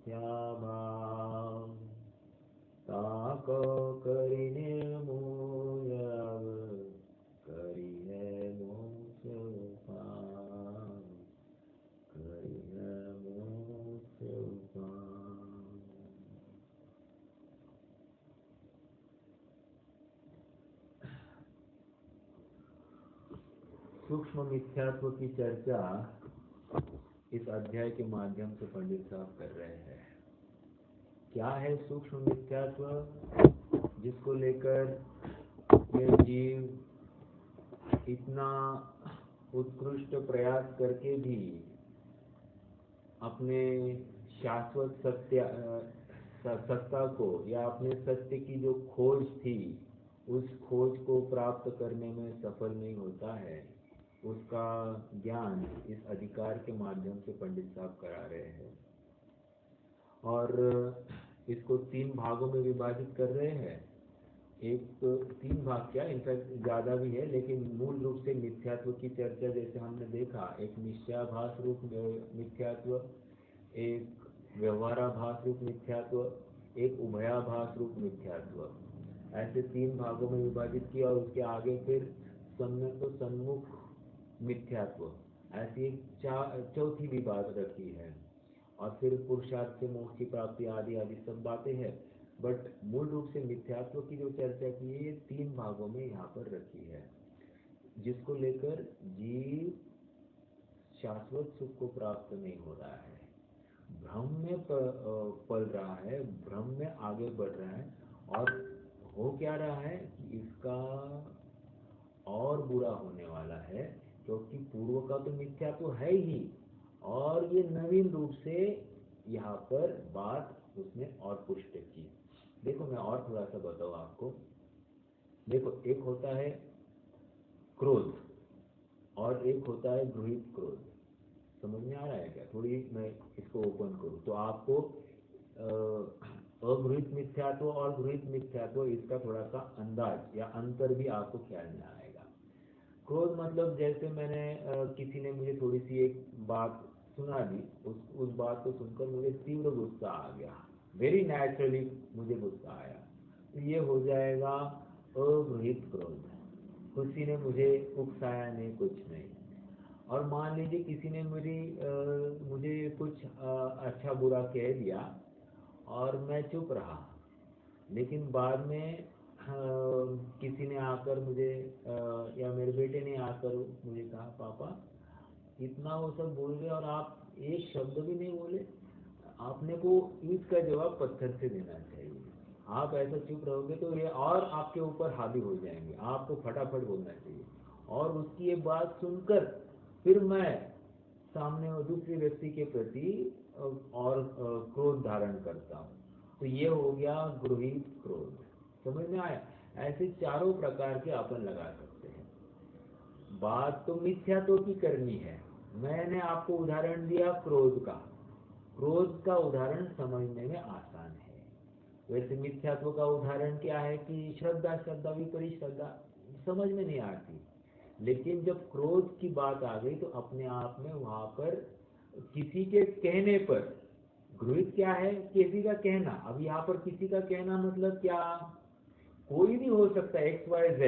मिथ्याभाव ताको करीने मोयाव करीने मोक्ष पाव करीने मोक्ष पाव। सूक्ष्म मिथ्यात्व की चर्चा इस अध्याय के माध्यम से पंडित साहब कर रहे हैं। क्या है सूक्ष्म मिथ्यात्व, जिसको लेकर यह जीव इतना उत्कृष्ट प्रयास करके भी अपने शाश्वत सत्ता को या अपने सत्य की जो खोज थी उस खोज को प्राप्त करने में सफल नहीं होता है, उसका ज्ञान इस अधिकार के माध्यम से पंडित साहब करा रहे हैं। और इसको 3 भागों में विभाजित कर रहे हैं। एक तो 3 भाग क्या, इनफैक्ट ज़्यादा भी है, लेकिन मूल रूप से मिथ्यात्व की चर्चा जैसे हमने देखा, एक निश्चयाभास रूप मिथ्यात्व, एक व्यवहाराभास रूप मिथ्यात्व, एक उभयाभास रूप मिथ्यात्व, ऐसे 3 भागों में विभाजित किया। और उसके आगे फिर सम्यक तो सन्मुख मिथ्यात्व, ऐसी एक चौथी भी बात रखी है। और फिर पुरुषार्थ से मोक्ष की प्राप्ति आदि आदि सब बातें हैं। बट मूल रूप से मिथ्यात्व की जो चर्चा की है ये 3 भागों में यहाँ पर रखी है, जिसको लेकर जीव शाश्वत सुख को प्राप्त नहीं हो रहा है, भ्रम में पल रहा है, भ्रम में आगे बढ़ रहा है। और हो क्या रहा है कि इसका और बुरा होने वाला है, क्योंकि पूर्व का तो मिथ्या तो है ही, और ये नवीन रूप से यहाँ पर बात उसने और पुष्ट की। देखो मैं और थोड़ा सा बताऊँ आपको। देखो, एक होता है क्रोध और एक होता है गृहीत क्रोध। समझ में आ रहा है क्या? थोड़ी मैं इसको ओपन करूँ तो आपको अगृहीत मिथ्यात्व और गृहीत मिथ्यात्व इसका थोड़ा सा अंदाज या अंतर भी आपको ख्याल में आएगा। क्रोध मतलब जैसे मैंने किसी ने मुझे थोड़ी सी एक बात सुना दी, उस बात को सुनकर मुझे तीव्र गुस्सा आ गया, वेरी नेचुरली मुझे गुस्सा आया, तो ये हो जाएगा अगृहीत क्रोध। किसी ने मुझे उकसाया नहीं, कुछ नहीं। और मान लीजिए किसी ने मुझे कुछ अच्छा बुरा कह दिया और मैं चुप रहा, लेकिन बाद में किसी ने आकर मुझे या मेरे बेटे ने आकर मुझे कहा, पापा इतना वो सब बोल गए और आप एक शब्द भी नहीं बोले, आपने को इसका जवाब पत्थर से देना चाहिए। आप ऐसा चुप रहोगे तो ये और आपके ऊपर हावी हो जाएंगे, आपको फटाफट बोलना चाहिए। और उसकी ये बात सुनकर फिर मैं सामने दूसरे व्यक्ति के प्रति और क्रोध धारण करता हूँ, तो ये हो गया गृहीत क्रोध। समझ में आया? ऐसे चारों प्रकार के अपन लगा सकते हैं। बात तो मिथ्यात्व की करनी है। मैंने आपको उदाहरण दिया क्रोध का। क्रोध का उदाहरण समझने में आसान है। वैसे मिथ्यात्व का उदाहरण क्या है कि श्रद्धा विपरीत श्रद्धा समझ में नहीं आती। लेकिन जब क्रोध की बात आ गई तो अपने आप में वहां पर किसी के कहने पर, गृहीत क्या है, किसी का कहना। अब यहाँ पर किसी का कहना मतलब क्या, कोई भी हो सकता है, XYZ।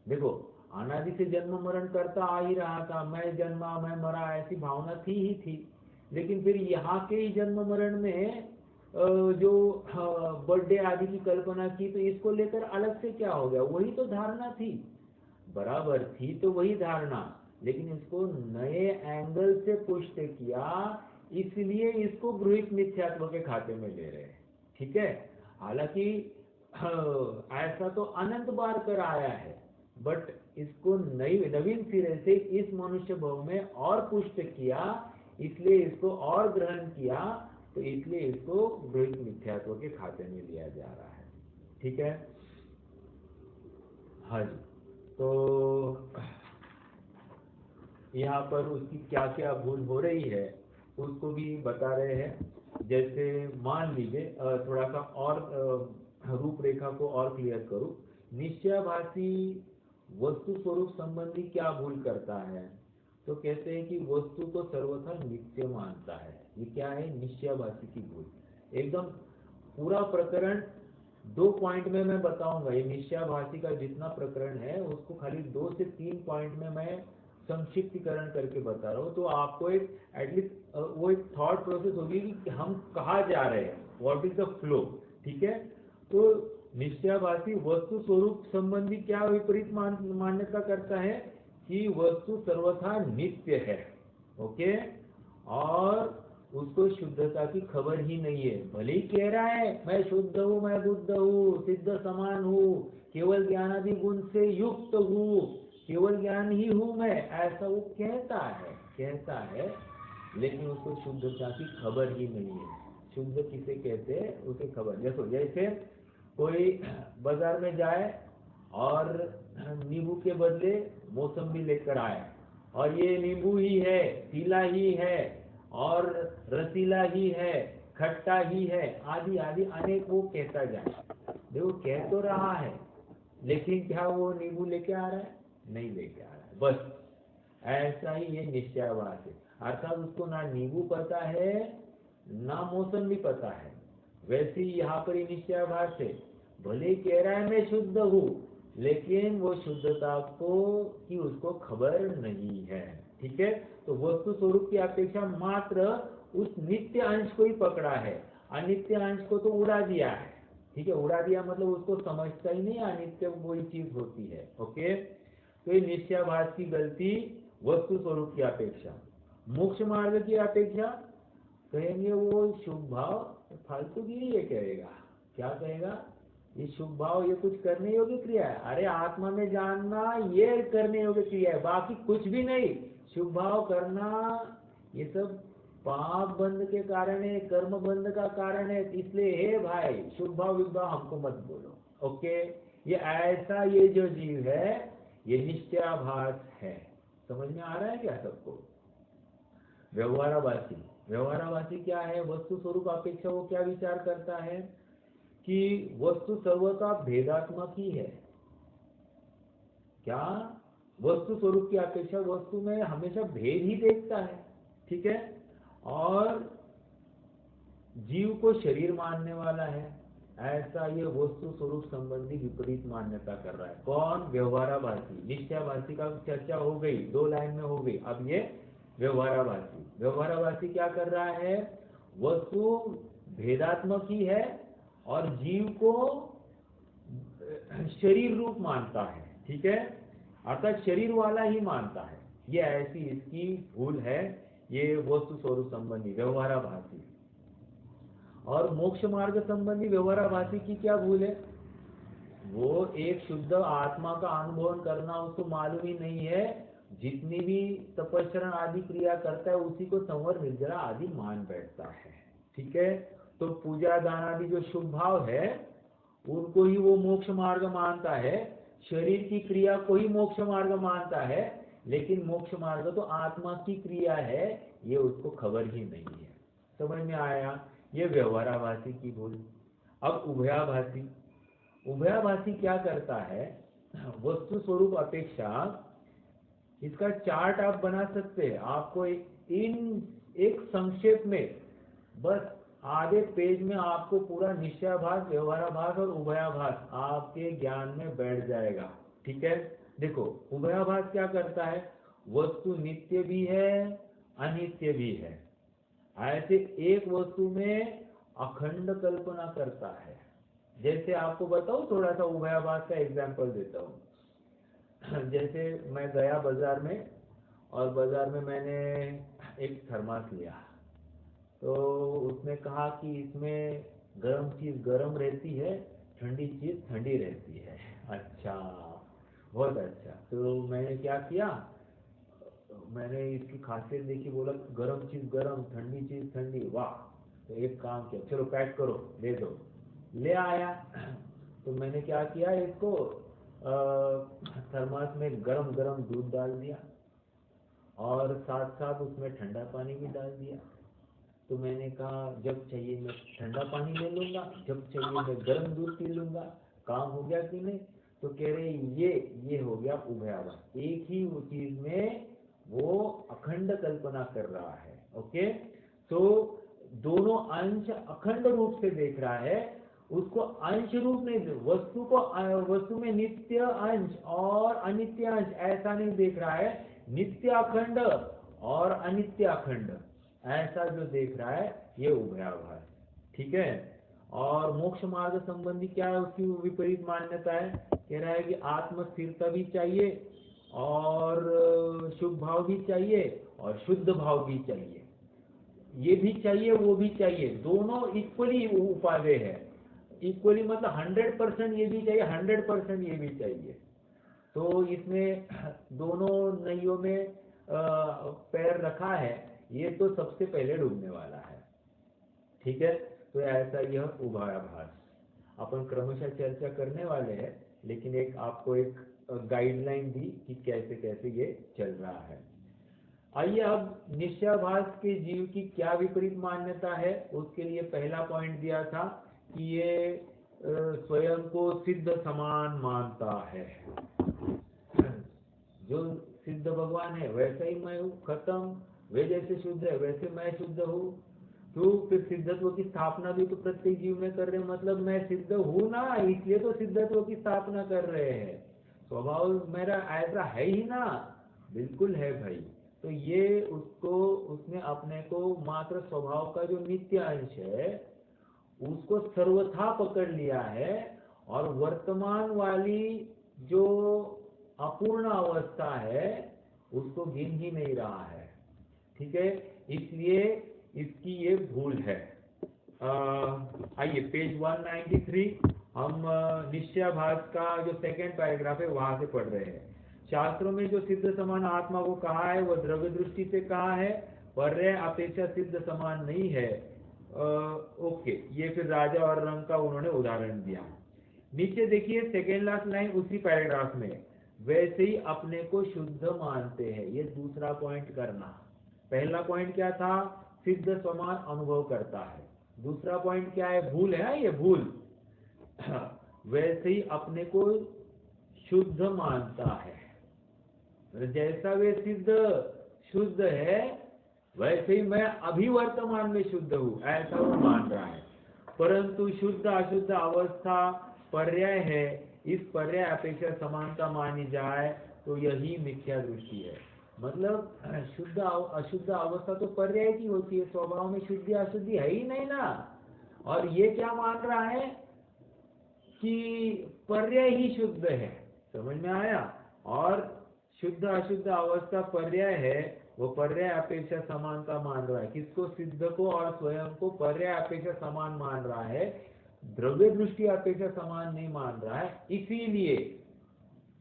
देखो, अनादि से जन्म मरण करता आ ही रहा था, मैं जन्मा मैं मरा, ऐसी भावना थी ही थी। लेकिन फिर यहाँ के ही जन्म मरण में जो बर्थडे आदि की कल्पना की, तो इसको लेकर अलग से क्या हो गया? वही तो धारणा थी, बराबर थी तो वही धारणा, लेकिन इसको नए एंगल से पुष्ट किया, इसलिए इसको गृहीत मिथ्यात्व के खाते में ले रहे हैं। ठीक है? हालांकि ऐसा तो अनंत बार कर आया है, बट इसको नवीन सिरे से इस मनुष्य भाव में और पुष्ट किया, इसलिए इसको और ग्रहण किया, तो इसलिए इसको गृहीत मिथ्यात्व के खाते में लिया जा रहा है। ठीक है? हाँ जी। तो यहाँ पर उसकी क्या क्या भूल हो रही है उसको भी बता रहे हैं। जैसे मान लीजिए थोड़ा सा और रूपरेखा को और क्लियर करूं, निश्चयाभासी वस्तु स्वरूप संबंधी क्या भूल करता है? तो कहते हैं कि वस्तु को सर्वथा नित्य मानता है। ये क्या है? निश्चयाभासी की भूल। एकदम पूरा प्रकरण 2 पॉइंट में मैं बताऊंगा। ये निश्चयाभासी का जितना प्रकरण है उसको खाली 2 से 3 पॉइंट में मैं संक्षिप्तीकरण करके बता रहा हूँ, तो आपको एक एटलीस्ट वो एक थॉट प्रोसेस होगी कि हम कहाँ जा रहे हैं, व्हाट इज द फ्लो। ठीक है, तो निश्चयाभासी वस्तु स्वरूप संबंधी क्या विपरीत मान्यता करता है कि वस्तु सर्वथा नित्य है। ओके, और उसको शुद्धता की खबर ही नहीं है। भले ही कह रहा है मैं शुद्ध हूँ, मैं बुद्ध हूँ, सिद्ध समान हूँ, केवल ज्ञानादि गुण से युक्त हूँ, केवल ज्ञान ही हूँ मैं, ऐसा वो कहता है, लेकिन उसको शुद्धता की खबर ही नहीं है। शुद्ध किसे कहते हैं? उसे खबर। देखो, जैसे कोई बाजार में जाए और नींबू के बदले मौसम्बी लेकर आए, और ये नींबू ही है, पीला ही है, और रसीला ही है, खट्टा ही है, आदि आदि अनेक वो कहता जाए। देखो, कह तो रहा है, लेकिन क्या वो नींबू लेके आ रहा है? नहीं लेके आ रहा है। बस ऐसा ही ये निश्चयाभास है, अर्थात उसको ना नींबू पता है ना मौसम भी पता है। वैसे ही यहाँ पर ही निश्चयाभास है, भले कह रहा है मैं शुद्ध हूँ, लेकिन वो शुद्धता को की उसको खबर नहीं है। ठीक है, तो वस्तु स्वरूप की अपेक्षा मात्र उस नित्य अंश को ही पकड़ा है, अनित्य अंश को तो उड़ा दिया है। ठीक है, उड़ा दिया मतलब उसको समझता ही नहीं अनित्य वही चीज होती है। ओके, तो ये निश्चयाभास की गलती वस्तु स्वरूप की अपेक्षा। मोक्ष मार्ग की अपेक्षा कहेंगे वो शुभ भाव फालतूगिरी ये कहेगा। क्या कहेगा? ये शुभ भाव ये कुछ करने योग्य क्रिया है। अरे आत्मा में जानना ये करने योग्य क्रिया है, बाकी कुछ भी नहीं। शुभ भाव करना ये सब पाप बंध के कारण है, कर्म बंध का कारण है। इसलिए हे भाई, शुभ भाव विभाव हमको मत बोलो। ओके, ये ऐसा ये जो जीव है ये निश्चयाभास है। समझ में आ रहा है क्या सबको? व्यवहाराभासी क्या है? वस्तु स्वरूप अपेक्षा वो क्या विचार करता है कि वस्तु सर्वथा भेदात्मक ही है। क्या? वस्तु स्वरूप की अपेक्षा वस्तु में हमेशा भेद ही देखता है। ठीक है, और जीव को शरीर मानने वाला है। ऐसा ये वस्तु स्वरूप संबंधी विपरीत मान्यता कर रहा है। कौन? व्यवहाराभासी। निश्चयाभासी का चर्चा हो गई, 2 लाइन में हो गई। अब ये व्यवहाराभासी क्या कर रहा है? वस्तु भेदात्मक ही है और जीव को शरीर रूप मानता है। ठीक है, अर्थात शरीर वाला ही मानता है। ये ऐसी इसकी भूल है, ये वस्तु स्वरूप संबंधी व्यवहाराभासी। और मोक्ष मार्ग संबंधी व्यवहाराभासी की क्या भूल है? वो एक शुद्ध आत्मा का अनुभव करना उसको मालूम ही नहीं है। जितनी भी तपस्या आदि क्रिया करता है उसी को संवर निर्जरा आदि मान बैठता है। ठीक है, तो पूजा दान आदि जो शुभ भाव है उनको ही वो मोक्ष मार्ग मानता है, शरीर की क्रिया को ही मोक्ष मार्ग मानता है, लेकिन मोक्ष मार्ग तो आत्मा की क्रिया है, ये उसको खबर ही नहीं है। समझ में आया? ये व्यवहाराभासी की भूल। अब उभयाभासी क्या करता है? वस्तु स्वरूप अपेक्षा, इसका चार्ट आप बना सकते हैं। आपको एक संक्षेप में बस आधे पेज में आपको पूरा निश्चयाभास, व्यवहाराभास और उभयाभास आपके ज्ञान में बैठ जाएगा। ठीक है, देखो उभयाभास क्या करता है? वस्तु नित्य भी है अनित्य भी है। ऐसे एक वस्तु में अखंड कल्पना करता है। जैसे आपको बताऊं, थोड़ा सा उभयाभास का एग्जाम्पल देता हूँ। जैसे मैं गया बाजार में, और बाजार में मैंने एक थर्मास लिया, तो उसने कहा कि इसमें गर्म चीज गर्म रहती है, ठंडी चीज ठंडी रहती है। अच्छा, बहुत अच्छा। तो मैंने क्या किया, मैंने इसकी खासियत देखी, बोला गर्म चीज गर्म, ठंडी चीज ठंडी, वाह। तो एक काम किया, चलो पैक करो, ले दो। ले आया, तो मैंने क्या किया, इसको थर्मास में गरम गरम दूध डाल दिया और साथ साथ उसमें ठंडा पानी भी डाल दिया। तो मैंने कहा जब चाहिए मैं ठंडा पानी ले लूंगा, जब चाहिए मैं गर्म दूध पी लूंगा। काम हो गया कि नहीं? तो कह रहे ये हो गया उभयाभास। एक ही वो चीज में वो अखंड कल्पना कर रहा है। ओके, तो दोनों अंश अखंड रूप से देख रहा है, उसको अंश रूप नहीं, वस्तु में नित्य अंश और अनित्य अंश ऐसा नहीं देख रहा है, नित्य अखंड और अनित्य अखंड ऐसा जो देख रहा है ये उभयाभास। ठीक है। और मोक्ष मार्ग संबंधी क्या है, उसकी विपरीत मान्यता है, कह रहा है कि आत्म स्थिरता भी चाहिए और शुभ भाव भी चाहिए और शुद्ध भाव भी चाहिए, ये भी चाहिए वो भी चाहिए, दोनों इक्वली उपादेय है। इक्वली मतलब 100% ये भी चाहिए, 100% ये भी चाहिए। तो इसमें दोनों नैयों में पैर रखा है, ये तो सबसे पहले डूबने वाला है। ठीक है, तो ऐसा यह उभयाभास अपन क्रमशः चर्चा करने वाले हैं, लेकिन एक आपको एक गाइडलाइन दी कि कैसे कैसे ये चल रहा है। आइए अब निश्चयाभास के जीव की क्या विपरीत मान्यता है, उसके लिए पहला पॉइंट दिया था कि ये स्वयं को सिद्ध समान मानता है। जो सिद्ध भगवान है वैसा ही मैं हूँ, खत्म। वे जैसे शुद्ध है वैसे मैं शुद्ध हूँ। तो फिर सिद्धत्व की स्थापना भी तो प्रत्येक जीव में कर रहे हैं, मतलब मैं सिद्ध हूँ ना, इसलिए तो सिद्धत्व की स्थापना कर रहे हैं। स्वभाव मेरा ऐसा है ही ना, बिल्कुल है भाई। तो ये उसने अपने को मात्र स्वभाव का जो नित्य अंश है उसको सर्वथा पकड़ लिया है, और वर्तमान वाली जो अपूर्ण अवस्था है उसको गिन ही नहीं रहा है। ठीक है, इसलिए इसकी ये भूल है। आइए पेज 193 हम निश्चयाभास का जो सेकेंड पैराग्राफ है वहां से पढ़ रहे हैं। शास्त्रों में जो सिद्ध समान आत्मा को कहा है वह द्रव्य दृष्टि से कहा है, पर्याय अपेक्षा सिद्ध समान नहीं है। ओके, ये फिर राजा और रंग का उन्होंने उदाहरण दिया। नीचे देखिए सेकेंड लास्ट लाइन उसी पैराग्राफ में, वैसे ही अपने को शुद्ध मानते हैं। ये दूसरा पॉइंट करना। पहला पॉइंट क्या था, सिद्ध समान अनुभव करता है। दूसरा पॉइंट क्या है, भूल है, ये भूल। वैसे ही अपने को शुद्ध मानता है, जैसा वे सिद्ध शुद्ध है वैसे ही मैं अभी वर्तमान में शुद्ध हूँ ऐसा वो मान रहा है। परंतु शुद्ध अशुद्ध अवस्था पर्याय है, इस पर्याय अपेक्षा समानता मानी जाए तो यही मिथ्या दृष्टि है। मतलब शुद्ध अशुद्ध अवस्था तो पर्याय की होती है, स्वभाव में शुद्धि अशुद्धि है ही नहीं ना। और ये क्या मान रहा है कि पर्याय ही शुद्ध है, समझ में आया। और शुद्ध अशुद्ध अवस्था पर्याय है, वो पर्याय अपेक्षा समानता मान रहा है, किसको, सिद्ध को, और स्वयं को पर्याय अपेक्षा समान मान रहा है, द्रव्य दृष्टि अपेक्षा समान नहीं मान रहा है। इसीलिए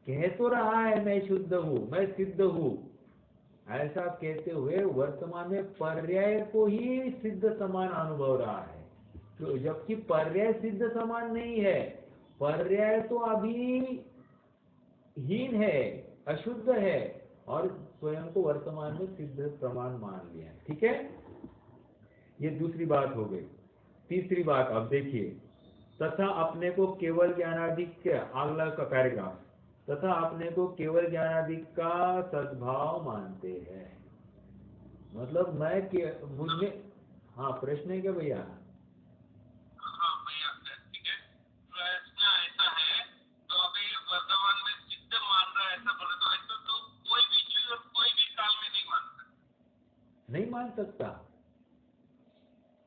कह तो रहा है मैं शुद्ध हूँ, मैं सिद्ध हूँ, ऐसा कहते हुए वर्तमान में पर्याय को ही सिद्ध समान अनुभव रहा है, तो जबकि पर्याय सिद्ध समान नहीं है, पर्याय तो अभी हीन है, अशुद्ध है, और स्वयं को वर्तमान में सिद्ध प्रमाण मान लिया। ठीक है, ये दूसरी बात हो गई। तीसरी बात अब देखिए, तथा अपने को केवल ज्ञानाधिक, अगला का पैराग्राफ, तथा अपने को केवल ज्ञानाधिक का सद्भाव मानते हैं। मतलब मैं मुझे, हाँ प्रश्न है क्या भैया? हाँ भैया, ठीक है। प्रश्न ऐसा है, तो अभी वर्तमान में सिद्ध मान रहा है ऐसा बोले तो ऐसा तो कोई भी चीज और कोई भी काल में नहीं मान सकता। नहीं मान सकता।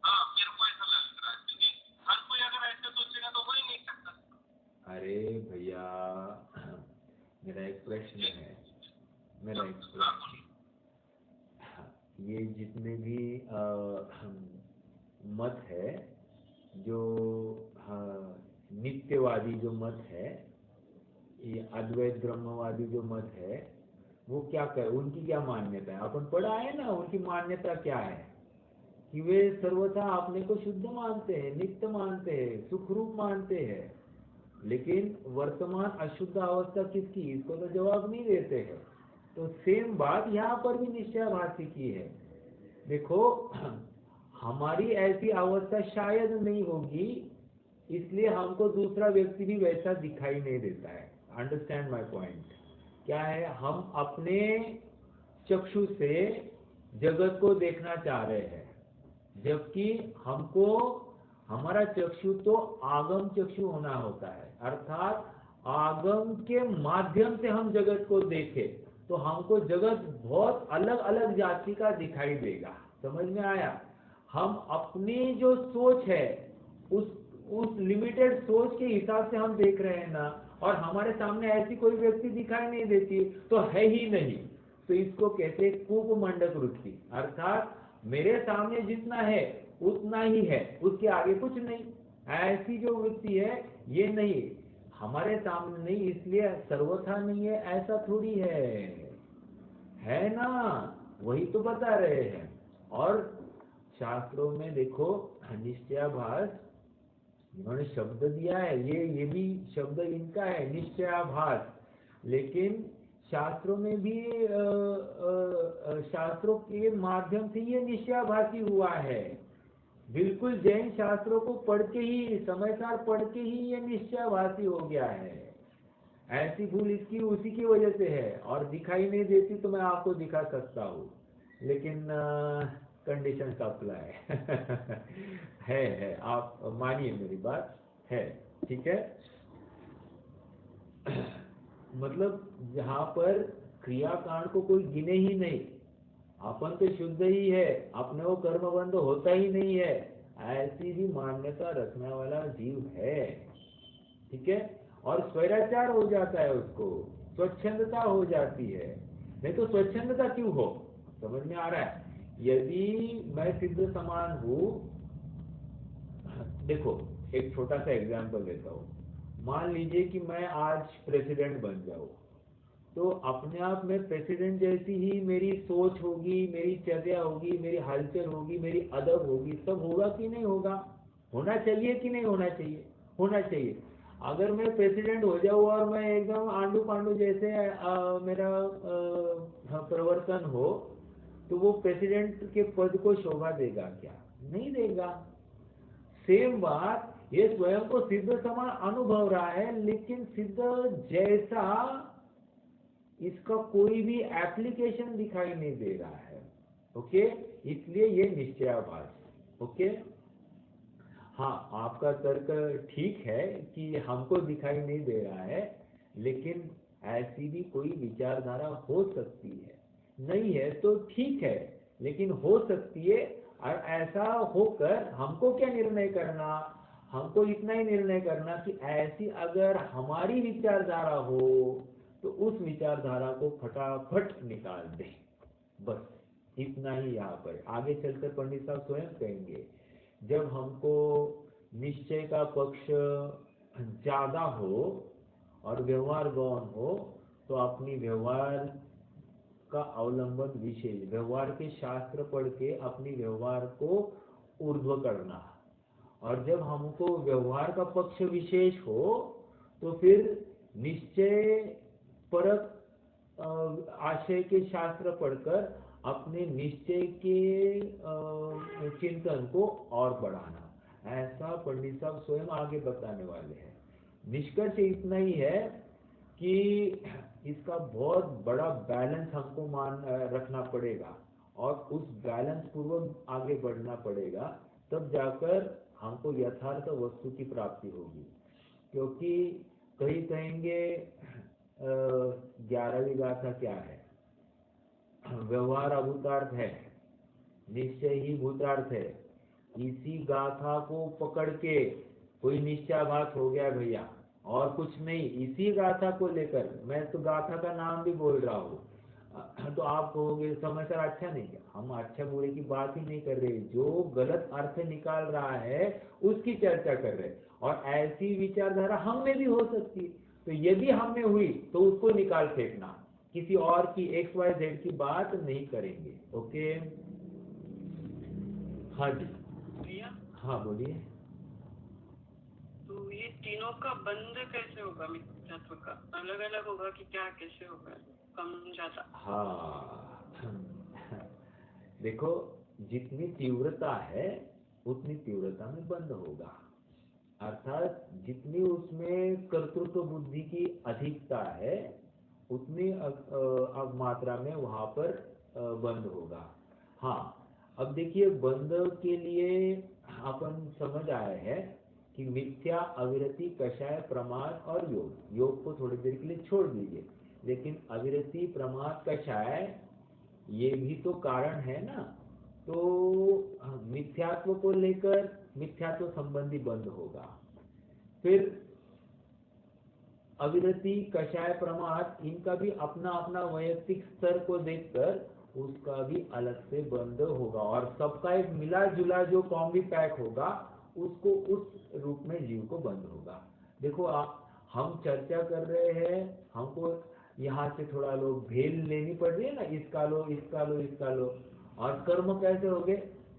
हाँ, मेरे को ऐसा लग रहा है, क्योंकि हर कोई अगर ऐसा सोचेगा तो हो ही नहीं सकता। अरे भैया मेरा एक प्रश्न है, मेरा एक हाँ प्रश्न, बोलिए। ये जितने भी मत है, जो नित्यवादी जो मत है, ये अद्वैत ब्रह्मवादी जो मत है, वो क्या कर, उनकी क्या मान्यता है, अपन पढ़ा है ना, उनकी मान्यता क्या है कि वे सर्वथा अपने को शुद्ध मानते हैं, नित्य मानते हैं, सुखरूप मानते हैं, लेकिन वर्तमान अशुद्ध अवस्था किसकी, इसको तो जवाब नहीं देते हैं। तो सेम बात यहाँ पर भी निश्चयाभासी की है। देखो हमारी ऐसी अवस्था शायद नहीं होगी, इसलिए हमको दूसरा व्यक्ति भी वैसा दिखाई नहीं देता है। अंडरस्टैंड माय पॉइंट क्या है, हम अपने चक्षु से जगत को देखना चाह रहे हैं, जबकि हमको हमारा चक्षु तो आगम चक्षु होना होता है, अर्थात आगम के माध्यम से हम जगत को देखें तो हमको जगत बहुत अलग अलग जाति का दिखाई देगा। समझ में आया? हम अपनी जो सोच है उस लिमिटेड सोच के हिसाब से हम देख रहे हैं ना, और हमारे सामने ऐसी कोई व्यक्ति दिखाई नहीं देती तो है ही नहीं, तो इसको कहते हैं कूप मंडक वृत्ति, अर्थात मेरे सामने जितना है उतना ही है, उसके आगे कुछ नहीं। ऐसी जो वृत्ति है ये नहीं, हमारे सामने नहीं इसलिए सर्वथा नहीं है, ऐसा थोड़ी है ना, वही तो बता रहे हैं। और शास्त्रों में देखो निश्चयाभास इन्होंने शब्द दिया है, ये भी शब्द इनका है निश्चयाभास, लेकिन शास्त्रों में भी शास्त्रों के माध्यम से ये निश्चयाभासी हुआ है। बिल्कुल जैन शास्त्रों को पढ़ के ही, समय सार पढ़ के ही ये निश्चयाभासी हो गया है। ऐसी भूल इसकी उसी की वजह से है, और दिखाई नहीं देती तो मैं आपको दिखा सकता हूँ, लेकिन कंडीशन अप्लाई है, आप मानिए मेरी बात है, ठीक है। मतलब जहाँ पर क्रियाकांड को कोई गिने ही नहीं, अपन तो शुद्ध ही है, अपने वो कर्म बंध होता ही नहीं है, ऐसी भी मान्यता रखने वाला जीव है, ठीक है। और स्वैराचार हो जाता है, उसको स्वच्छंदता हो जाती है। नहीं तो स्वच्छंदता क्यों हो? समझ में आ रहा है? यदि मैं सिद्ध समान हूँ, देखो एक छोटा सा एग्जांपल देता हूँ, मान लीजिए कि मैं आज प्रेसिडेंट बन जाऊँ, तो अपने आप में प्रेसिडेंट जैसी ही मेरी सोच होगी, मेरी चर्या होगी, मेरी हलचल होगी, मेरी अदब होगी, सब होगा कि नहीं होगा? होना चाहिए कि नहीं होना चाहिए? होना चाहिए। अगर मैं प्रेसिडेंट हो जाऊँ और मैं एकदम आंडू पांडू जैसे मेरा प्रवर्तन हो, तो वो प्रेसिडेंट के पद को शोभा देगा क्या? नहीं देगा। सेम बात, ये स्वयं को सिद्ध समान अनुभव रहा है, लेकिन सिद्ध जैसा इसका कोई भी एप्लीकेशन दिखाई नहीं दे रहा है। ओके, इसलिए ये निश्चयाभास। ओके, हाँ आपका तर्क ठीक है कि हमको दिखाई नहीं दे रहा है, लेकिन ऐसी भी कोई विचारधारा हो सकती है। नहीं है तो ठीक है, लेकिन हो सकती है। और ऐसा होकर हमको क्या निर्णय करना? हमको इतना ही निर्णय करना कि ऐसी अगर हमारी विचारधारा हो तो उस विचारधारा को फटाफट निकाल दें, बस इतना ही। यहाँ पर आगे चलकर पंडित साहब स्वयं कहेंगे, जब हमको निश्चय का पक्ष ज्यादा हो और व्यवहार गौण हो, तो अपनी व्यवहार का अवलंबन विशेष, व्यवहार के शास्त्र पढ़ के अपनी व्यवहार को ऊर्ध्व करना। और जब हमको व्यवहार का पक्ष विशेष हो, तो फिर निश्चय परक आशय के शास्त्र पढ़कर अपने निश्चय के चिंतन को और बढ़ाना। ऐसा पंडित साहब स्वयं आगे बताने वाले हैं। निष्कर्ष इतना ही है कि इसका बहुत बड़ा बैलेंस हमको रखना पड़ेगा, और उस बैलेंस पूर्वक आगे बढ़ना पड़ेगा, तब जाकर हमको यथार्थ वस्तु की प्राप्ति होगी। क्योंकि कई कहेंगे 11वीं गाथा क्या है? व्यवहार अभूतार्थ है, निश्चय ही भूतार्थ है। इसी गाथा को पकड़ के कोई निश्चयाभास हो गया भैया, और कुछ नहीं। इसी गाथा को लेकर, मैं तो गाथा का नाम भी बोल रहा हूँ, तो आप कहोगे समय सर अच्छा नहीं किया। हम अच्छा बुरे की बात ही नहीं कर रहे, जो गलत अर्थ निकाल रहा है उसकी चर्चा कर रहे। और ऐसी विचारधारा हम में भी हो सकती है, तो यदि हम में हुई तो उसको निकाल फेंकना, किसी और की XYZ की बात नहीं करेंगे। ओके, हाँ जी, भैया हाँ बोलिए। तो ये तीनों का बंध कैसे होगा? मिथ्यात्व का अलग अलग होगा कि क्या, कैसे होगा? कम ज्यादा? हाँ देखो, जितनी तीव्रता है उतनी तीव्रता में बंध होगा, अर्थात जितनी उसमें कर्तृत्व बुद्धि की अधिकता है उतनी अब मात्रा में वहां पर बंध होगा। हाँ, अब देखिए बंध के लिए अपन समझ आए हैं कि मिथ्या, अविरति, कषाय, प्रमाद और योग। योग को थोड़ी देर के लिए छोड़ दीजिए, लेकिन अविरति, प्रमाद, कषाय ये भी तो कारण है ना। तो मिथ्यात्व को लेकर मिथ्यात्व संबंधी बंध होगा। फिर अविरति, कषाय, प्रमाद, इनका भी अपना अपना वैयक्तिक स्तर को देखकर उसका भी अलग से बंध होगा, और सबका एक मिला जुला जो कॉम्बी पैक होगा उसको उस रूप में जीव को बंध होगा। देखो हम चर्चा कर रहे हैं, हमको यहाँ से थोड़ा लोग भेल लेनी पड़ रही है ना, इसका लो इसका लो इसका लो, और कर्म कैसे हो गए,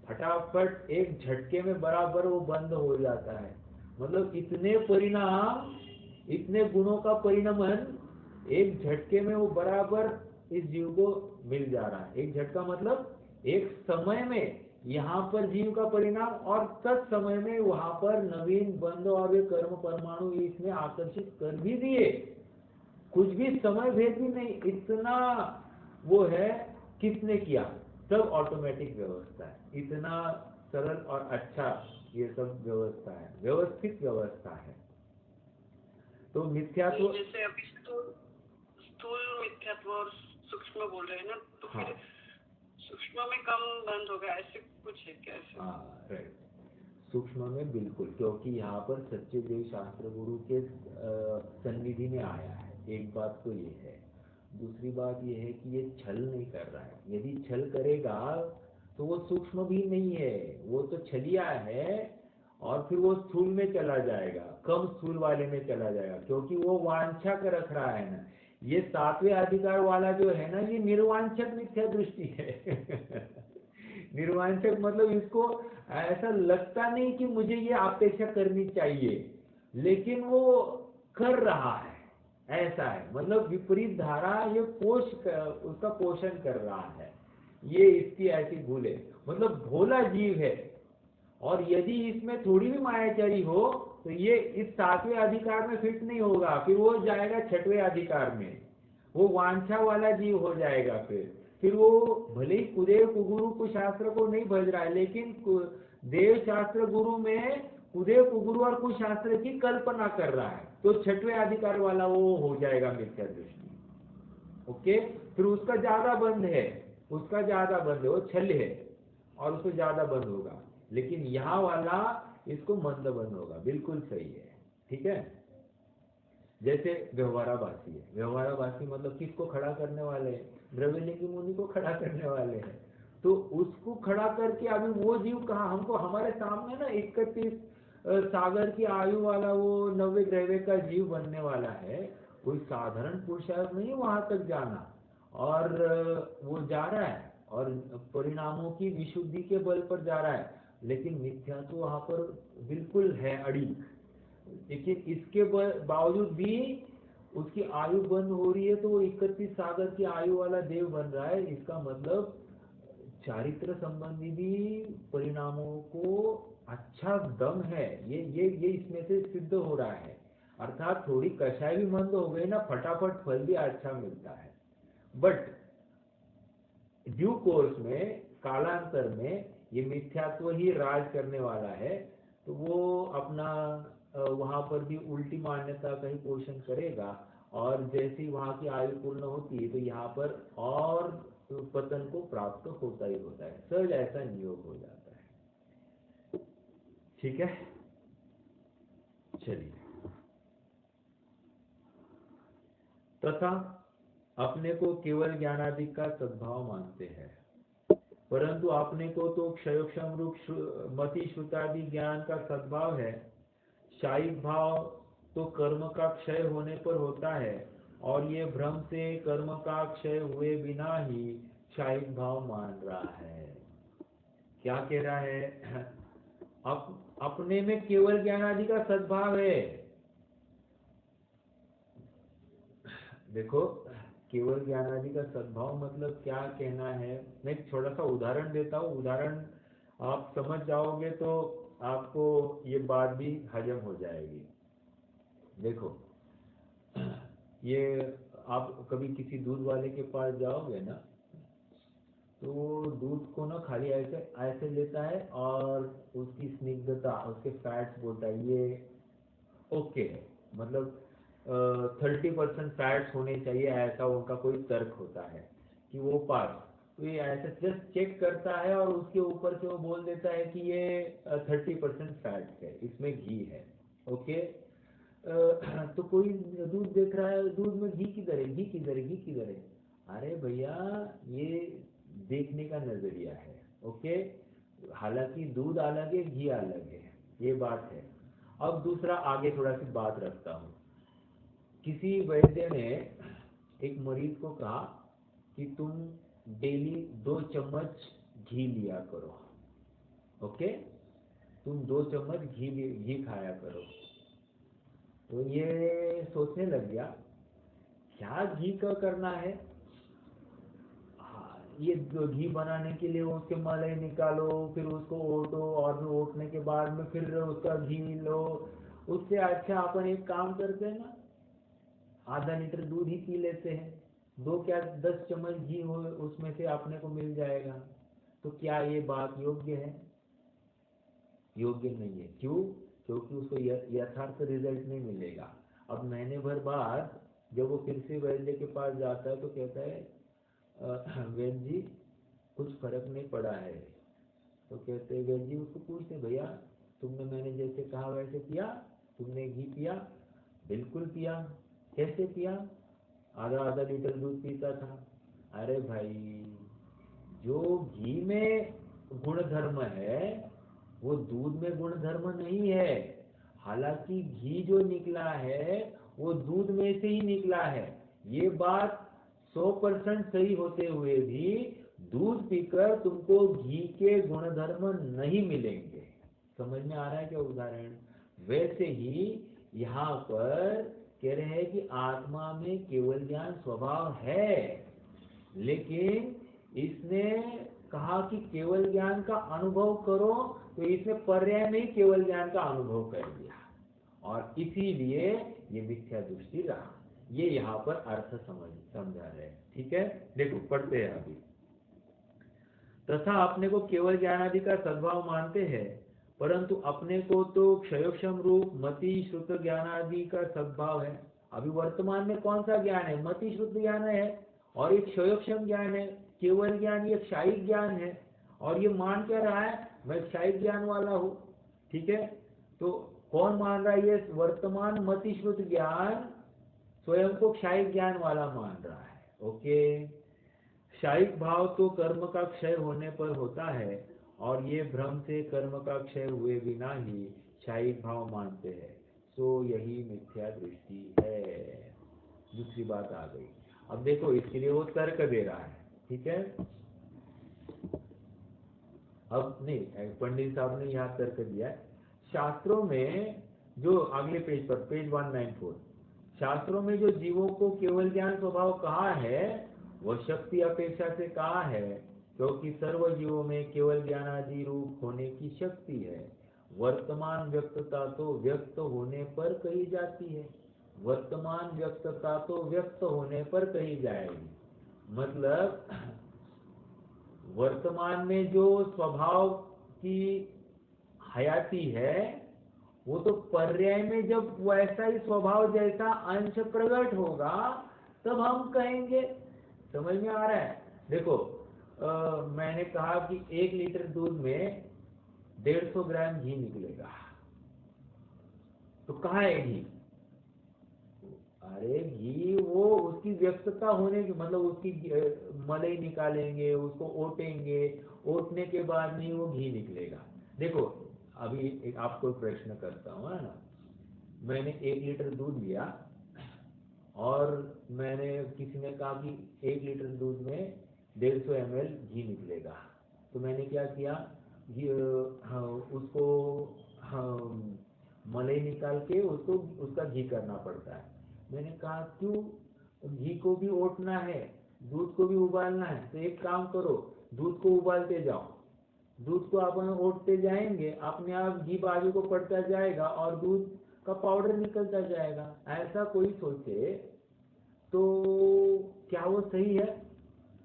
फटाफट एक झटके में बराबर वो बंद हो जाता है। मतलब इतने परिणाम, इतने गुणों का परिणमन एक झटके में वो बराबर इस जीव को मिल जा रहा है। एक झटका मतलब एक समय में यहाँ पर जीव का परिणाम, और तत्समय में वहां पर नवीन बंध और वे कर्म परमाणु इसमें आकर्षित कर भी दिए। कुछ भी समय भेद भी नहीं, इतना वो है, किसने किया, सब ऑटोमेटिक व्यवस्था है। इतना सरल और अच्छा ये सब व्यवस्था है, व्यवस्थित व्यवस्था है। तो मिथ्यात्व, जैसे अभी स्थूल मिथ्यात्व और सूक्ष्म बोल रहे हैं ना, तो हाँ, फिर सूक्ष्म में कम बंद होगा, ऐसे कुछ है कैसे? हाँ राइट, सूक्ष्म में बिल्कुल, क्योंकि यहाँ पर सच्चे देव शास्त्र गुरु के सन्निधि में आया है। एक बात तो ये है, दूसरी बात ये है कि ये छल नहीं कर रहा है। यदि छल करेगा तो वो सूक्ष्म भी नहीं है, वो तो छलिया है, और फिर वो स्थूल में चला जाएगा, कम स्थूल वाले में चला जाएगा, क्योंकि वो वांछा कर रख रहा है ना। ये सातवें अधिकार वाला जो है ना, ये निर्वांछक मिथ्या दृष्टि है। निर्वांछक मतलब इसको ऐसा लगता नहीं कि मुझे ये अपेक्षा करनी चाहिए, लेकिन वो कर रहा है, ऐसा है। मतलब विपरीत धारा ये उसका पोषण कर रहा है, ये इसकी ऐसी भूल है। मतलब भोला जीव है, और यदि इसमें थोड़ी भी मायाचारी हो तो ये इस सातवें अधिकार में फिट नहीं होगा, फिर वो जाएगा छठवें अधिकार में, वो वांछा वाला जीव हो जाएगा। फिर वो भले ही कुदेव कुगुरु कुशास्त्र को नहीं भज रहा है, लेकिन देव शास्त्र गुरु में कुदेव कुगुरु और कुशास्त्र की कल्पना कर रहा है, तो छठवें अधिकार वाला वो हो जाएगा मिथ्या दृष्टि। ओके, फिर उसका ज्यादा बंध है, उसका ज्यादा बंध है, वो छल है और उसको ज्यादा बंध होगा। लेकिन यहाँ वाला इसको मंद बंध होगा, बिल्कुल सही है। ठीक है, जैसे व्यवहाराभासी है। व्यवहाराभासी मतलब किसको खड़ा करने वाले हैं, द्रव्यलिंगी मुनि को खड़ा करने वाले हैं। तो उसको खड़ा करके अभी वो जीव कहाँ, हमको हमारे सामने ना 31 सागर की आयु वाला वो 90 ग्रह का जीव बनने वाला है। कोई साधारण पुरुषार्थ नहीं वहां तक जाना, और वो जा रहा है और परिणामों की विशुद्धि के बल पर जा रहा है, लेकिन मिथ्या तो वहां पर बिल्कुल है अड़ी। लेकिन इसके बावजूद भी उसकी आयु बंद हो रही है, तो वो 31 सागर की आयु वाला देव बन रहा है। इसका मतलब चारित्र संबंधी भी परिणामों को अच्छा दम है, ये इसमें से सिद्ध हो रहा है। अर्थात थोड़ी कषाय भी मंद हो गई ना, फटाफट फल भी अच्छा मिलता है। बट ड्यू कोर्स में, कालांतर में ये मिथ्यात्व ही राज करने वाला है, तो वो अपना वहां पर भी उल्टी मान्यता का ही पोषण करेगा, और जैसी वहां की आयु पूर्ण होती है तो यहाँ पर और पतन को प्राप्त होता ही होता है, सहज ऐसा नियोग हो जाता है। ठीक है, चलिए। तथा अपने को केवल ज्ञानादि का सद्भाव मानते हैं, परंतु अपने को तो क्षयोक्षम रूप मति श्रुतादि ज्ञान का सद्भाव है। शायिक भाव तो कर्म का क्षय होने पर होता है, और ये भ्रम से कर्म का क्षय हुए बिना ही शायिक भाव मान रहा है। क्या कह रहा है, अपने में केवल ज्ञान आदि का सद्भाव है। देखो, केवल ज्ञान आदि का सद्भाव मतलब क्या कहना है, मैं एक छोटा सा उदाहरण देता हूँ, उदाहरण आप समझ जाओगे तो आपको ये बात भी हजम हो जाएगी। देखो, ये आप कभी किसी दूध वाले के पास जाओगे ना, तो वो दूध को ना खाली ऐसे ऐसे लेता है और उसकी स्निग्धता, उसके फैट्स बोलता है ये ओके है, मतलब 30% फैट्स होने चाहिए, ऐसा उनका कोई तर्क होता है कि वो पास। तो ये ऐसे जस्ट चेक करता है और उसके ऊपर से वो बोल देता है कि ये 30% फैट है, इसमें घी है। ओके। तो कोई दूध देख रहा है, दूध में घी किधर है, घी किधर है, घी किधर है। अरे भैया, ये देखने का नजरिया है। ओके। हालांकि दूध अलग है, घी अलग है, ये बात है। अब दूसरा आगे थोड़ा सी बात रखता हूँ। किसी वैद्य ने एक मरीज को कहा कि तुम डेली 2 चम्मच घी लिया करो। ओके, तुम 2 चम्मच घी खाया करो। तो ये सोचने लग गया, क्या घी का करना है। ये घी बनाने के लिए उसके मलाई निकालो, फिर उसको ओटो, और फिर ओटने के बाद में फिर उसका घी लो। उससे अच्छा अपन एक काम करते हैं ना, आधा लीटर दूध ही पी लेते हैं, 10 चम्मच घी हो उसमें से अपने को मिल जाएगा। तो क्या ये बात योग्य है? योग्य नहीं है। क्यों? क्योंकि उसको यथार्थ रिजल्ट नहीं मिलेगा। अब महीने भर बाद जब वो फिर से वैद्य के पास जाता है तो कहता है वैद्य जी कुछ फर्क नहीं पड़ा है। तो कहते हैं वैद्य जी, उसको पूछते भैया तुमने मैंने जैसे कहा वैसे किया, तुमने घी पिया? बिल्कुल पिया। कैसे पिया? आधा आधा लीटर दूध पीता था। अरे भाई, जो घी में गुण धर्म है वो दूध में गुण धर्म नहीं है। हालांकि घी जो निकला है वो दूध में से ही निकला है, ये बात 100% सही होते हुए भी दूध पीकर तुमको घी के गुण धर्म नहीं मिलेंगे। समझ में आ रहा है क्या उदाहरण? वैसे ही यहाँ पर कह रहे हैं कि आत्मा में केवल ज्ञान स्वभाव है, लेकिन इसने कहा कि केवल ज्ञान का अनुभव करो, तो इसने पर्याय में ही केवल ज्ञान का अनुभव कर दिया और इसीलिए ये मिथ्या दृष्टि रहा। ये यहाँ पर अर्थ समझा रहे हैं। ठीक है, देखो पढ़ते हैं अभी। तथा अपने को केवल ज्ञान आदि का सद्भाव मानते हैं, परंतु अपने को तो क्षयोक्षम रूप मति श्रुत ज्ञान आदि का सद्भाव है। अभी वर्तमान में कौन सा ज्ञान है? मति श्रुत ज्ञान है और एक क्षयोक्षम ज्ञान है। केवल ज्ञान ये क्षायिक ज्ञान है और ये मान क्या रहा है? मैं क्षायिक ज्ञान वाला हूँ। ठीक है, तो कौन मान रहा है? ये वर्तमान मति श्रुत ज्ञान स्वयं को क्षायिक ज्ञान वाला मान रहा है। ओके। क्षायिक भाव तो कर्म का क्षय होने पर होता है और ये भ्रम से कर्म का क्षय हुए बिना ही क्षायिक भाव मानते हैं, तो यही मिथ्या दृष्टि है। दूसरी बात आ गई। अब देखो, इसके लिए वो तर्क दे रहा है। ठीक है, अब नहीं, पंडित साहब ने यहाँ तर्क दिया है। शास्त्रों में जो अगले पेज पर, पेज 194, शास्त्रों में जो जीवों को केवल ज्ञान स्वभाव कहा है वह शक्ति अपेक्षा से कहा है, क्योंकि सर्व जीवों में केवल ज्ञान आदि रूप होने की शक्ति है। वर्तमान व्यक्तता तो व्यक्त होने पर कही जाती है। वर्तमान व्यक्तता तो व्यक्त होने पर कही जाएगी। मतलब वर्तमान में जो स्वभाव की हयाती है वो तो पर्याय में जब वैसा ही स्वभाव जैसा अंश प्रकट होगा तब हम कहेंगे। समझ में आ रहा है? देखो, मैंने कहा कि 1 लीटर दूध में 150 ग्राम घी निकलेगा, तो कहाँ है घी? अरे घी वो उसकी व्यस्तता होने की, मतलब उसकी मलाई निकालेंगे, उसको ओटेंगे, ओटने के बाद नहीं वो घी निकलेगा। देखो अभी एक आपको प्रश्न करता हूँ, है ना। मैंने 1 लीटर दूध लिया और मैंने किसी ने कहा कि 1 लीटर दूध में 150 ml घी निकलेगा, तो मैंने क्या किया, घी उसको मलाई निकाल के उसको उसका घी करना पड़ता है। मैंने कहा क्यों? घी को भी ओटना है, दूध को भी उबालना है, तो एक काम करो, दूध को उबालते जाओ, दूध को अपन ओटते जाएंगे, अपने आप घी बाजू को पड़ता जाएगा और दूध का पाउडर निकलता जाएगा। ऐसा कोई सोचे तो क्या वो सही है?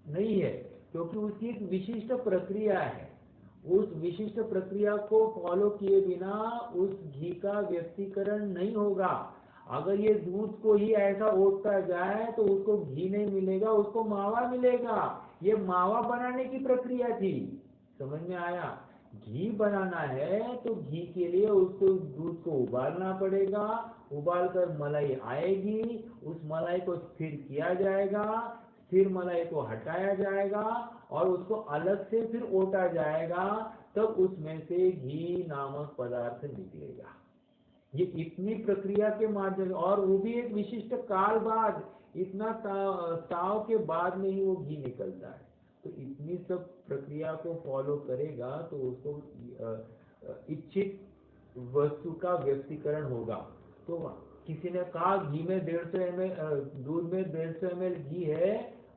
नहीं है, क्योंकि उसकी एक विशिष्ट प्रक्रिया है। उस विशिष्ट प्रक्रिया को फॉलो किए बिना उस घी का व्यक्तीकरण नहीं होगा। अगर ये दूध को ही ऐसा ओटता जाए तो उसको घी नहीं मिलेगा, उसको मावा मिलेगा। ये मावा बनाने की प्रक्रिया थी, समझ में आया। घी बनाना है तो घी के लिए उसको दूध को उबालना पड़ेगा, उबाल कर मलाई आएगी, उस मलाई को स्थिर किया जाएगा, फिर मलाई को हटाया जाएगा और उसको अलग से फिर ओटा जाएगा, तब उसमें से घी नामक पदार्थ निकलेगा। ये इतनी प्रक्रिया के माध्यम, और वो भी एक विशिष्ट काल बाद, इतना ताव के बाद में ही वो घी निकलता है। तो इतनी सब प्रक्रिया को फॉलो करेगा तो उसको इच्छित वस्तु का व्यक्तीकरण होगा। तो किसी ने कहा घी में 150 ml, दूध में 150 ml घी है,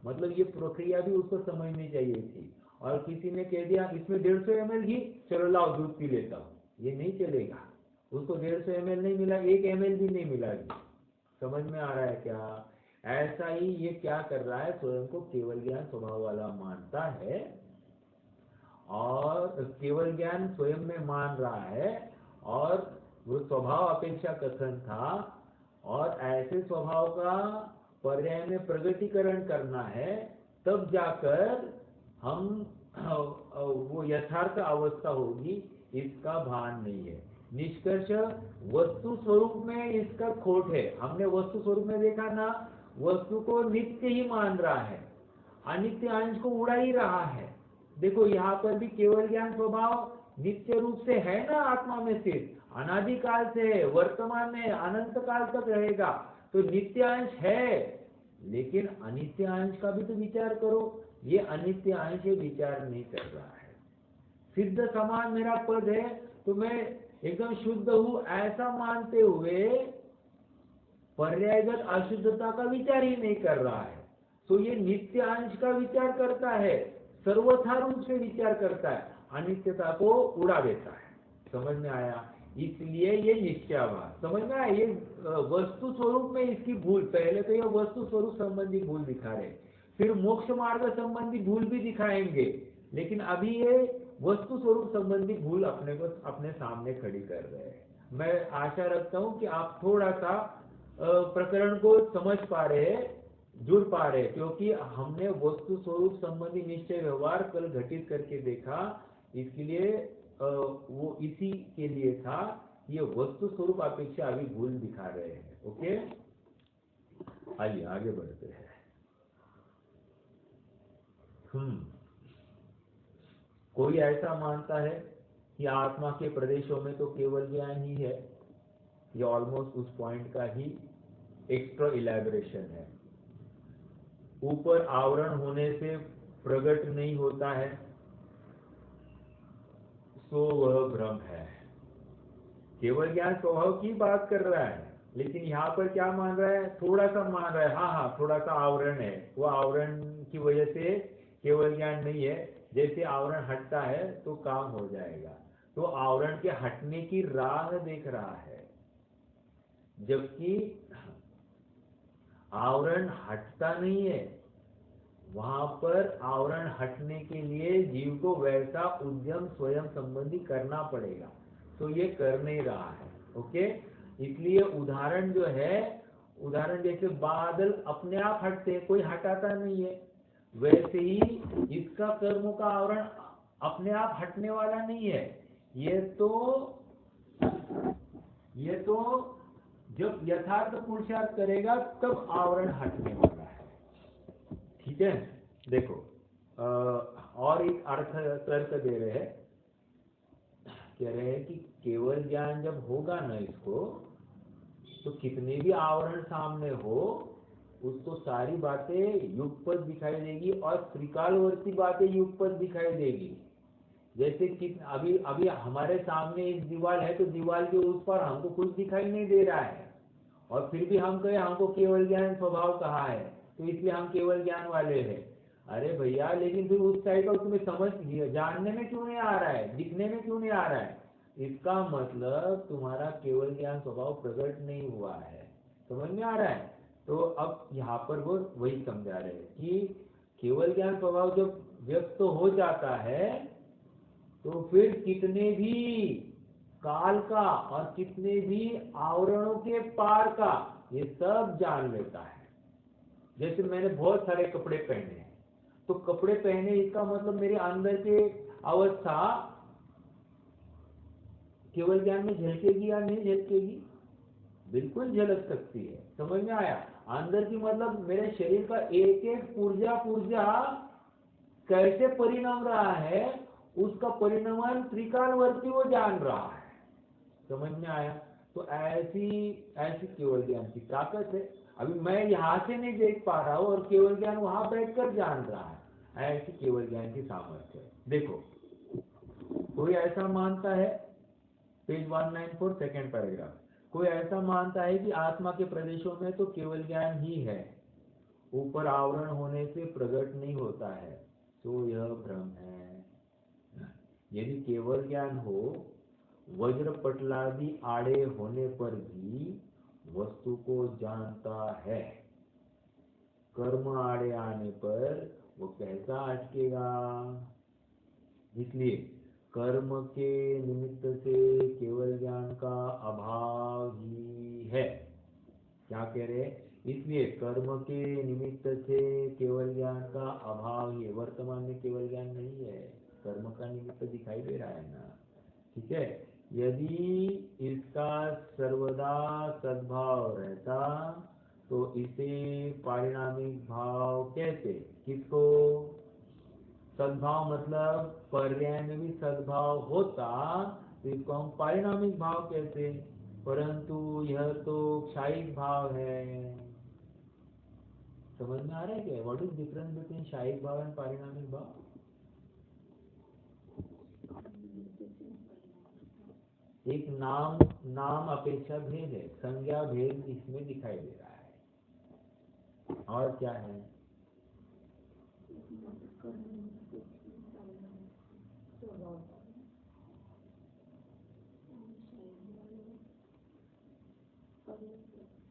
मतलब ये प्रक्रिया भी उसको समझनी चाहिए थी। और किसी ने कह दिया इसमें 150 ml घी, चलो लाओ दूध पी लेता हूँ, ये नहीं चलेगा। उसको 150 ml नहीं मिला, 1 ml भी नहीं मिला घी। समझ में आ रहा है क्या? ऐसा ही ये क्या कर रहा है, स्वयं को केवल ज्ञान स्वभाव वाला मानता है और केवल ज्ञान स्वयं में मान रहा है, और वो स्वभाव अपेक्षा कथन था, और ऐसे स्वभाव का पर्याय में प्रगटीकरण करना है, तब जाकर हम वो यथार्थ अवस्था होगी, इसका भान नहीं है। निष्कर्ष वस्तु स्वरूप में इसका खोट है। हमने वस्तु स्वरूप में देखा ना, वस्तु को नित्य ही मान रहा है, अनित्य अंश को उड़ा ही रहा है। देखो यहाँ पर भी केवल ज्ञान स्वभाव नित्य रूप से है ना, आत्मा में स्थित, अनादिकाल से है, वर्तमान में अनंत काल तक रहेगा, तो नित्य अंश है। लेकिन अनित्य अंश का भी तो विचार करो, ये अनित्य अंश ये विचार नहीं कर रहा है। सिद्ध समान मेरा पद है तो मैं एकदम शुद्ध हूं ऐसा मानते हुए पर्यायगत अशुद्धता का विचार ही नहीं कर रहा है। तो ये नित्य अंश का विचार करता है, सर्वथा रूप से विचार करता है, अनित्यता को उड़ा देता है। समझ में आया? इसलिए ये निश्चयाभास, समझ में आया? ये वस्तु स्वरूप में इसकी भूल, पहले तो ये वस्तु स्वरूप संबंधी भूल दिखा रहे, फिर मोक्ष मार्ग संबंधी भूल भी दिखाएंगे, लेकिन अभी ये वस्तु स्वरूप संबंधी भूल अपने सामने खड़ी कर रहे हैं। मैं आशा रखता हूं कि आप थोड़ा सा प्रकरण को समझ पा रहे हैं, जुड़ पा रहे हैं, क्योंकि हमने वस्तु स्वरूप संबंधी निश्चय व्यवहार कल घटित करके देखा। इसके लिए वो इसी के लिए था, ये वस्तु स्वरूप अपेक्षा अभी भूल दिखा रहे हैं। ओके, आइए आगे बढ़ते हैं। कोई ऐसा मानता है कि आत्मा के प्रदेशों में तो केवल ज्ञान ही है, ये ऑलमोस्ट उस पॉइंट का ही एक्स्ट्रा इलैबोरेशन है। ऊपर आवरण होने से प्रकट नहीं होता है, सो वह भ्रम है। केवल ज्ञान स्वभाव की बात कर रहा है, लेकिन यहाँ पर क्या मान रहा है? थोड़ा सा मान रहा है, हाँ थोड़ा सा आवरण है, वो आवरण की वजह से केवल ज्ञान नहीं है। जैसे आवरण हटता है तो काम हो जाएगा, तो आवरण के हटने की राह देख रहा है, जबकि आवरण हटता नहीं है। वहां पर आवरण हटने के लिए जीव को वैसा उद्यम स्वयं संबंधी करना पड़ेगा, तो ये कर नहीं रहा है। ओके, इसलिए उदाहरण जो है, उदाहरण जैसे बादल अपने आप हटते हैं, कोई हटाता नहीं है, वैसे ही इसका कर्म का आवरण अपने आप हटने वाला नहीं है। ये तो जब यथार्थ पुरुषार्थ करेगा तब आवरण हटने वाला है। ठीक है, देखो और एक अर्थ तर्क दे रहे हैं, कह रहे हैं कि केवल ज्ञान जब होगा ना इसको, तो कितने भी आवरण सामने हो उसको सारी बातें युगपत दिखाई देगी, और त्रिकालवर्ती बातें युगपत दिखाई देगी। जैसे कि अभी हमारे सामने एक दीवार है, तो दीवार के उस पर हमको कुछ दिखाई नहीं दे रहा है, और फिर भी हम कहे हमको केवल ज्ञान स्वभाव कहा है, तो इसलिए हम केवल ज्ञान वाले हैं। अरे भैया, लेकिन फिर उस साइड का तुम्हें समझ जानने में क्यों नहीं आ रहा है, दिखने में क्यों नहीं आ रहा है? इसका मतलब तुम्हारा केवल ज्ञान स्वभाव प्रकट नहीं हुआ है। समझ में आ रहा है? तो अब यहाँ पर वो वही समझा रहे हैं कि केवल ज्ञान स्वभाव जब व्यक्त हो जाता है तो फिर कितने भी काल का और कितने भी आवरणों के पार का ये सब जान लेता है। जैसे मैंने बहुत सारे कपड़े पहने हैं, तो कपड़े पहने इसका मतलब मेरे अंदर के अवस्था केवल ज्ञान में झलकेगी या नहीं झलकेगी? बिल्कुल झलक सकती है। समझ में आया? अंदर की मतलब मेरे शरीर का एक एक पुर्जा पुर्जा कैसे परिणाम रहा है, उसका परिणाम त्रिकालवर्ती वो जान रहा है। समझ में आया? तो ऐसी ऐसी केवल ज्ञान की ताकत है। अभी मैं यहाँ से नहीं देख पा रहा हूँ और केवल ज्ञान वहां बैठकर जान रहा है। ऐसी केवल ज्ञान की सामर्थ्य है। देखो, कोई ऐसा मानता है, पेज 194 सेकेंड पैराग्राफ, कोई ऐसा मानता है कि आत्मा के प्रदेशों में तो केवल ज्ञान ही है, ऊपर आवरण होने से प्रकट नहीं होता है, तो यह भ्रम है। यदि केवल ज्ञान हो, वज्र पटलादि आड़े होने पर भी वस्तु को जानता है। कर्म आड़े आने पर वो कैसा अटकेगा? इसलिए कर्म के निमित्त से केवल ज्ञान का अभाव ही है। क्या कह रहे हैं? इसलिए कर्म के निमित्त से केवल ज्ञान का अभाव ही है। वर्तमान में केवल ज्ञान नहीं है, कर्म का निमित्त दिखाई दे रहा है ना। ठीक है? यदि इसका सर्वदा सद्भाव रहता तो इसे पारिणामिक भाव कहते। किसको? सद्भाव मतलब पर्याय में भी सद्भाव होता तो इसको हम पारिणामिक भाव कहते, परंतु यह तो क्षायिक भाव है। समझ में आ रहा है क्या? व्हाट इज डिफरेंस बिटवीन क्षायिक भाव एंड पारिणामिक भाव? एक नाम अपेक्षा भेद है, संज्ञा भेद इसमें दिखाई दे रहा है। और क्या है?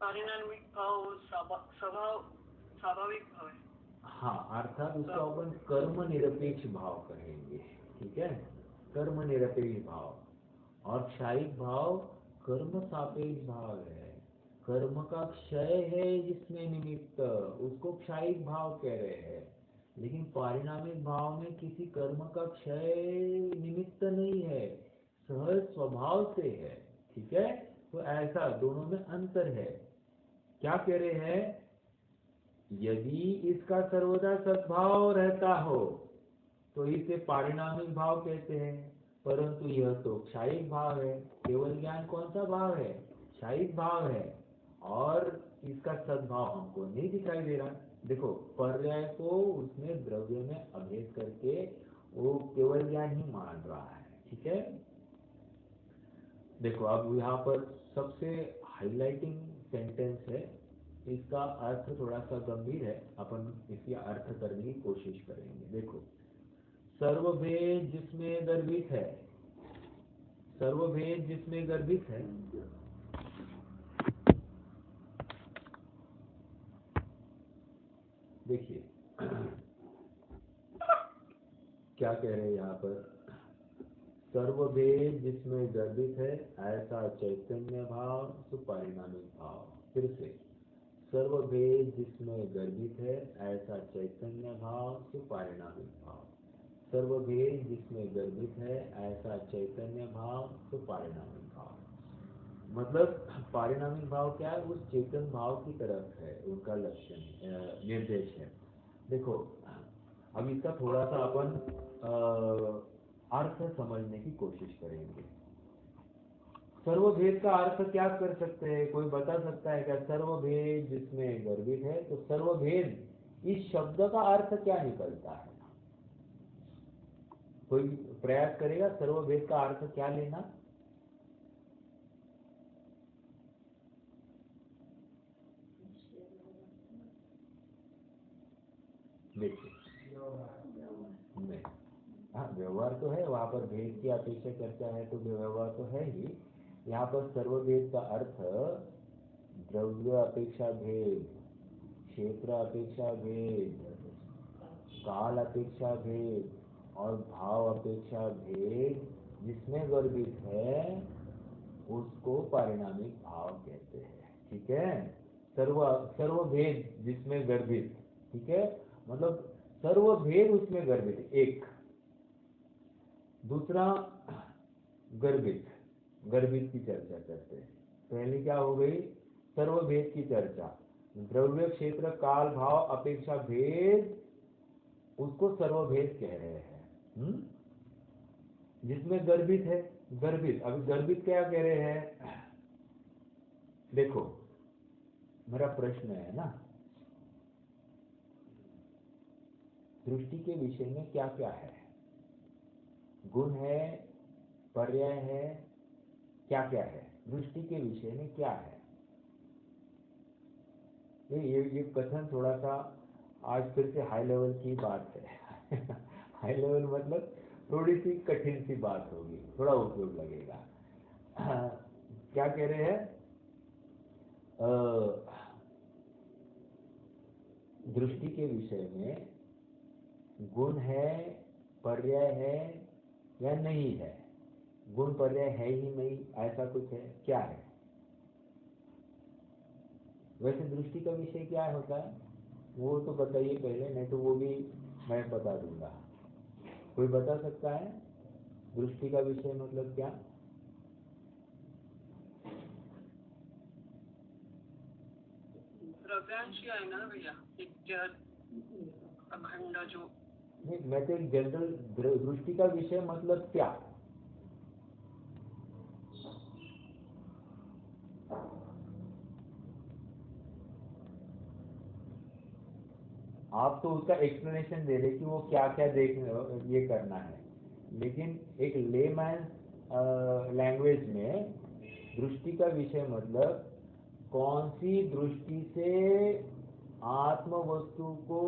पारिणामिक भाव स्वभाव स्वाभाविक भाव है। हाँ, अर्थात उसको अपन कर्म निरपेक्ष भाव कहेंगे। ठीक है? कर्म निरपेक्ष भाव। और क्षायिक भाव कर्म सापेक्ष भाव है। कर्म का क्षय है जिसमें निमित्त, उसको क्षायिक भाव कह रहे हैं। लेकिन पारिणामिक भाव में किसी कर्म का क्षय निमित्त नहीं है, सहज स्वभाव से है। ठीक है? तो ऐसा दोनों में अंतर है। क्या कह रहे हैं? यदि इसका सर्वदा सद्भाव रहता हो तो इसे पारिणामिक भाव कहते हैं, परंतु यह तो क्षायिक भाव है। केवल ज्ञान कौन सा भाव है? क्षायिक भाव है, और इसका सद्भाव हमको नहीं दिखाई दे रहा। देखो, पर्याय को उसने द्रव्य में अभेद करके वो केवल ज्ञान ही मान रहा है। ठीक है? देखो, अब यहाँ पर सबसे हाइलाइटिंग सेंटेंस है, इसका अर्थ थोड़ा सा गंभीर है, अपन इसकी अर्थ करने की कोशिश करेंगे। देखो, सर्वभेद जिसमें गर्भित है, सर्वभेद जिसमें गर्भित है, देखिए क्या कह रहे हैं यहाँ पर? सर्वभेद जिसमें गर्भित है ऐसा चैतन्य भाव सुपारिणामिक भाव। फिर से, सर्वभेद जिसमें गर्भित है ऐसा चैतन्य भाव सुपारिणामिक भाव। सर्वभेद जिसमें गर्भित है ऐसा चैतन्य भाव सुपारिणामिक भाव। मतलब पारिणामिक भाव क्या है? उस चेतन भाव की तरफ है, उनका लक्षण निर्देश है। देखो, अब इसका थोड़ा सा अपन अर्थ समझने की कोशिश करेंगे। सर्वभेद का अर्थ क्या कर सकते हैं? कोई बता सकता है क्या? सर्वभेद जिसमें गर्भित है, तो सर्वभेद इस शब्द का अर्थ क्या निकलता है? कोई प्रयास करेगा सर्वभेद का अर्थ क्या लेना? देखिए, नहीं, हाँ, व्यवहार तो है, वहां पर भेद की अपेक्षा चर्चा है तो व्यवहार तो है ही। यहाँ पर सर्वभेद का अर्थ द्रव्य अपेक्षा भेद, क्षेत्र अपेक्षा भेद, काल अपेक्षा भेद और भाव अपेक्षा भेद जिसमें गर्भित है उसको पारिणामिक भाव कहते हैं। ठीक है, सर्वभेद जिसमें गर्भित, ठीक है, मतलब सर्वभेद उसमें गर्भित है एक। दूसरा गर्भित, गर्भित की चर्चा करते हैं। पहली क्या हो गई, सर्वभेद की चर्चा, द्रव्य क्षेत्र काल भाव अपेक्षा भेद उसको सर्वभेद कह रहे हैं। जिसमें गर्भित है, गर्भित, अभी गर्भित क्या कह रहे हैं, देखो मेरा प्रश्न है ना, दृष्टि के विषय में क्या क्या है, गुण है, पर्याय है, क्या क्या है, दृष्टि के विषय में क्या है। ये कथन थोड़ा सा आज फिर से हाई लेवल की बात है हाई लेवल मतलब थोड़ी सी कठिन सी बात होगी, थोड़ा उपयोग लगेगा। क्या कह रहे हैं, दृष्टि के विषय में गुण है, पर्याय है या नहीं है, गुण पर्याय है ही नहीं, ऐसा कुछ है, क्या है। वैसे दृष्टि का विषय क्या होता है वो तो बताइए पहले, नहीं तो वो भी मैं बता दूंगा। कोई बता सकता है दृष्टि का विषय मतलब क्या। द्रव्यांश है ना भैया, नित्य अखंड जो। नहीं, मैं तो एक जनरल दृष्टि का विषय मतलब क्या, आप तो उसका एक्सप्लेनेशन दे रहे कि वो क्या क्या देखने ये करना है, लेकिन एक लेमैन लैंग्वेज में दृष्टि का विषय मतलब कौन सी दृष्टि से आत्म वस्तु को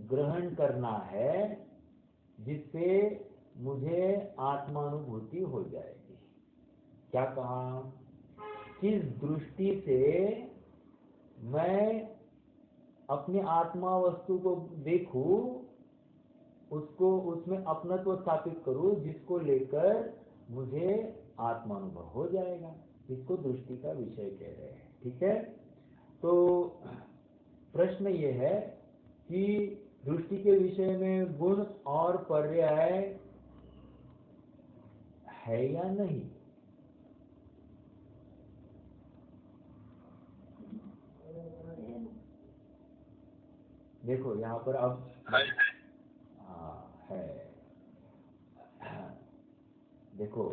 ग्रहण करना है जिससे मुझे आत्मानुभूति हो जाएगी। क्या कहा, किस दृष्टि से मैं अपनी आत्मा वस्तु को देखूं, उसको उसमें अपनत्व स्थापित करूं जिसको लेकर मुझे आत्मानुभव हो जाएगा, इसको दृष्टि का विषय कह रहे हैं। ठीक है, तो प्रश्न ये है कि दृष्टि के विषय में गुण और पर्याय है या नहीं। देखो यहाँ पर अब है, देखो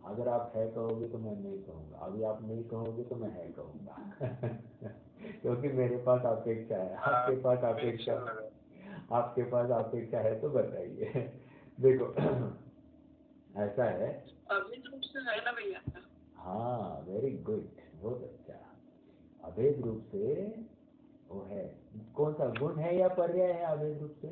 अगर आप है कहोगे तो मैं नहीं कहूँगा, अभी आप नहीं कहोगे तो मैं है कहूँगा क्योंकि मेरे पास अपेक्षा है, आपके पास अपेक्षा, आपके पास अपेक्षा है तो बताइए देखो ऐसा है, अभी रूप से है ना भैया। हाँ वेरी गुड, बहुत अच्छा, अभेद रूप से वो है। कौन सा गुण है या पर्याय है अभेद रूप से,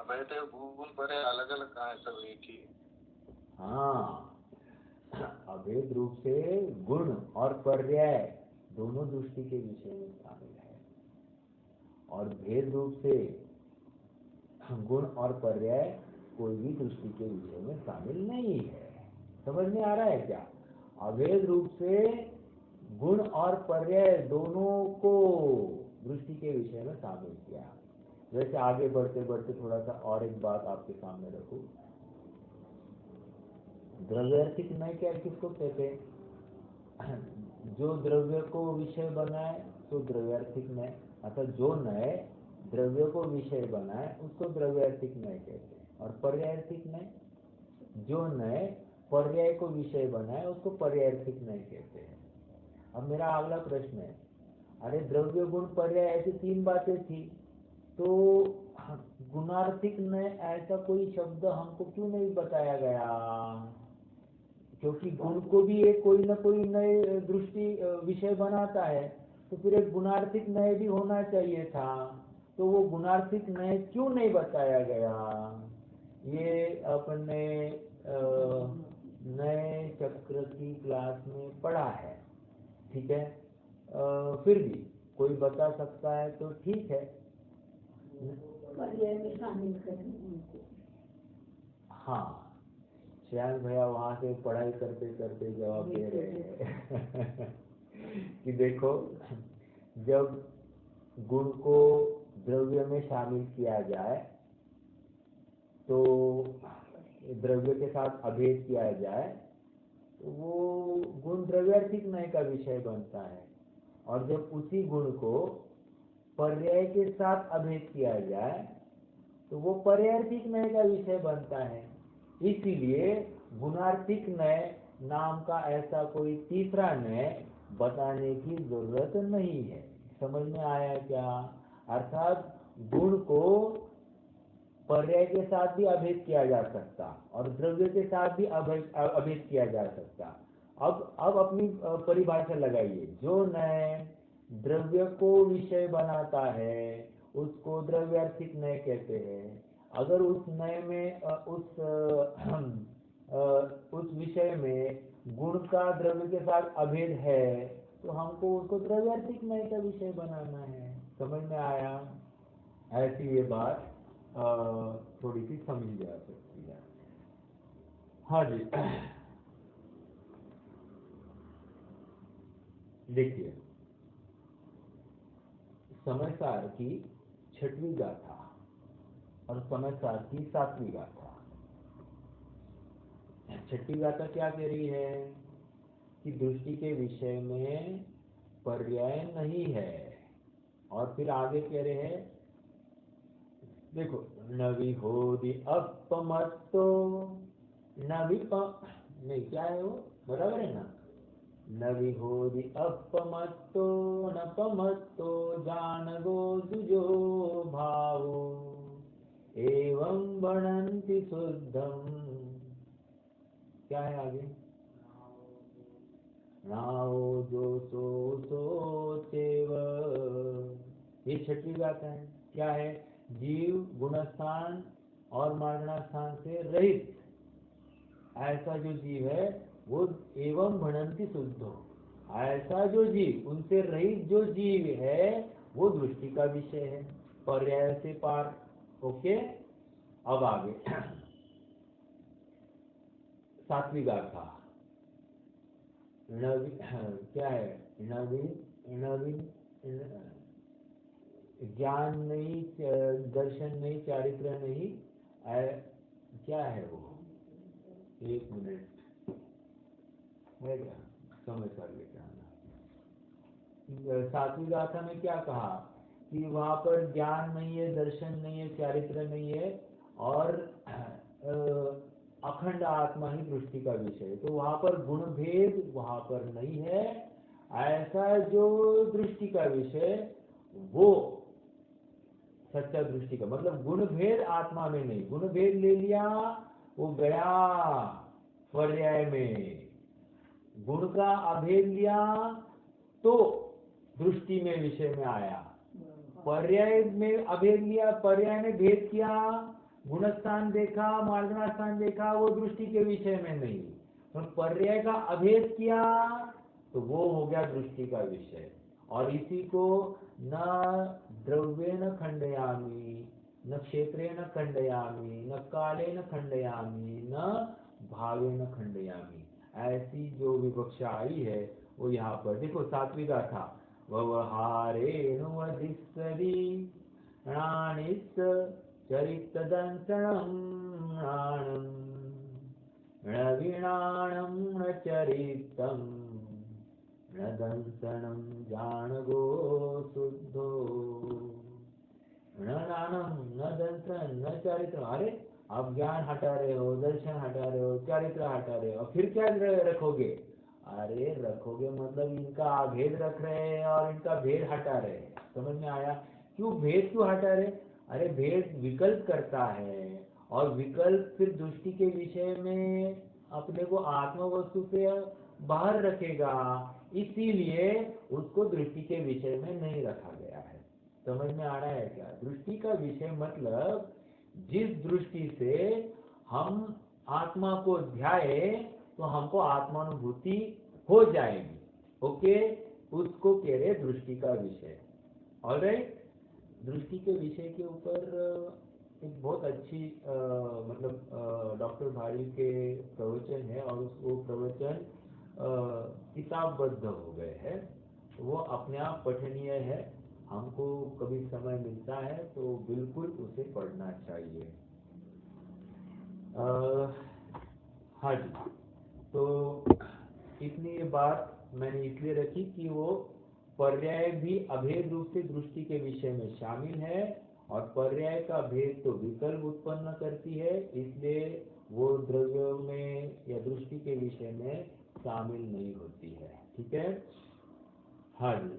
मैंने तो गुण पर्याय अलग अलग कहा है, सब एक ही। हाँ अभेद रूप से गुण और पर्याय दोनों दृष्टि के विषय में शामिल है, और भेद रूप से गुण और पर्याय कोई भी दृष्टि के विषय में शामिल नहीं है। समझ में आ रहा है क्या, अभेद रूप से गुण और पर्याय दोनों को दृष्टि के विषय में शामिल किया। वैसे आगे बढ़ते बढ़ते थोड़ा सा और एक बात आपके सामने रखूं, द्रव्यार्थिक नय क्या किसको कहते हैं, जो द्रव्य को विषय बनाए तो द्रव्यार्थिक नय, अर्थात जो नय द्रव्य को विषय बनाए उसको द्रव्यार्थिक नय कहते हैं, और पर्यायार्थिक नय जो नय पर्याय को विषय बनाए उसको पर्यायार्थिक नय कहते हैं। अब मेरा अगला प्रश्न है, अरे द्रव्य गुण पर्याय ऐसी तीन बातें थी, तो गुणार्थिक नय ऐसा कोई शब्द हमको क्यों नहीं बताया गया, क्योंकि गुण को भी एक कोई ना कोई नए दृष्टि विषय बनाता है, तो फिर एक गुणार्थिक नय भी होना चाहिए था, तो वो गुणार्थिक नय क्यों नहीं बताया गया। ये अपने नए चक्र की क्लास में पढ़ा है, ठीक है, फिर भी कोई बता सकता है तो ठीक है। पर्याय में शामिल करें उनको। हाँ, श्रेयांश भैया वहाँ से पढ़ाई करते करते जवाब दे रहे हैं कि देखो, जब गुण को द्रव्य में शामिल किया जाए तो द्रव्य के साथ अभेद किया जाए तो वो गुण द्रव्यार्थिक नय का विषय बनता है, और जब उसी गुण को पर्याय के साथ अभेद किया जाए तो वो पर्यायार्थिक नय का विषय बनता है। इसीलिए गुणार्थिक नय नाम का ऐसा कोई तीसरा नय बताने की जरूरत नहीं है। समझ में आया क्या? अर्थात गुण को पर्याय के साथ भी अभेद किया जा सकता और द्रव्य के साथ भी अभेद किया जा सकता। अब अपनी परिभाषा लगाइए। जो नय द्रव्य को विषय बनाता है उसको द्रव्यार्थिक नय कहते हैं। अगर उस नय में उस विषय में गुण का द्रव्य के साथ अभेद है तो हमको उसको द्रव्यार्थिक नय का विषय बनाना है। समझ में आया? ऐसी ये बात थोड़ी सी समझी जा सकती है। हाँ जी, देखिए, समय सार की 6वीं गाथा और समय सार की 7वीं गाथा। 6वीं गाथा क्या कह रही है कि दृष्टि के विषय में पर्याय नहीं है, और फिर आगे कह रहे हैं, देखो, नवि होदि अपमत्तो नहीं, क्या है वो, बराबर है ना? नवि होदि अपमत्तो नपमत्तो जानगो दुजो भावो एवं वर्णन्ति शुद्धम। क्या है आगे? नाओ जो सोचेव। ये 6वीं गाथा है। क्या है? जीव गुणस्थान और मार्गणास्थान से रहित ऐसा जो जीव है वो एवं भणंति शुद्धो, ऐसा जो जीव, उनसे रहित जो जीव है वो दृष्टि का विषय है, पर्याय से पार। ओके, अब आगे 7वीं गाथा। क्या है? ज्ञान नहीं, दर्शन नहीं, चारित्र नहीं, क्या है वो? एक मिनट है क्या, समय कर लेके आना। 7वीं गाथा में क्या कहा कि वहां पर ज्ञान नहीं है, दर्शन नहीं है, चारित्र नहीं है, और अखंड आत्मा ही दृष्टि का विषय है। तो वहां पर गुण भेद वहां पर नहीं है। ऐसा जो दृष्टि का विषय वो सच्चा दृष्टि का, मतलब गुण भेद आत्मा में नहीं। गुण भेद ले लिया, वो गया पर्याय में। गुण का अभेद लिया तो दृष्टि में विषय में आया। पर्याय में अभेद लिया, पर्याय में भेद किया, गुणस्थान देखा, मार्गणास्थान देखा, वो दृष्टि के विषय में नहीं। तो पर्याय का अभेद किया तो वो हो गया दृष्टि का विषय। और इसी को न द्रव्येन खंडयामि, न क्षेत्रेण खंडयामि, न कालेन खंडयामि, न भावेन खंडयामि, ऐसी जो विवक्षा आई है वो यहाँ पर देखो। 7वीं गाथा। व्यवहारेणुवधिस्सरि णानिस् चरितदंसनं णानं न विणाणं न चरितं न दंसनं जानगो शुद्धो न नानम न दंसन न चरित्र। अरे आप ज्ञान हटा रहे हो, दर्शन हटा रहे हो, चरित्र हटा रहे हो, फिर क्या रखोगे? अरे रखोगे मतलब इनका अभेद रख रहे हैं और इनका भेद हटा रहे हैं। समझ में आया? क्यों भेद क्यों हटा रहे? अरे भेद विकल्प करता है, और विकल्प फिर दृष्टि के विषय में अपने को आत्म वस्तु से बाहर रखेगा, इसीलिए उसको दृष्टि के विषय में नहीं रखा गया है। समझ में आ रहा है क्या? दृष्टि का विषय मतलब जिस दृष्टि से हम आत्मा को ध्याए तो हमको आत्मानुभूति हो जाएगी। ओके, उसको कह रहे दृष्टि का विषय। ऑलराइट, दृष्टि के विषय के ऊपर एक बहुत अच्छी मतलब डॉक्टर भारी के प्रवचन है और वो प्रवचन किताबबद्ध हो गए हैं, वो अपने आप पठनीय है। हमको कभी समय मिलता है तो बिल्कुल उसे पढ़ना चाहिए। हाँ जी, तो इतनी ये बात मैंने इसलिए रखी कि वो पर्याय भी अभेद रूप से दृष्टि के विषय में शामिल है और पर्याय का भेद तो विकल्प उत्पन्न करती है, इसलिए वो द्रव्य में या दृष्टि के विषय में शामिल नहीं होती है। ठीक है, हाँ जी।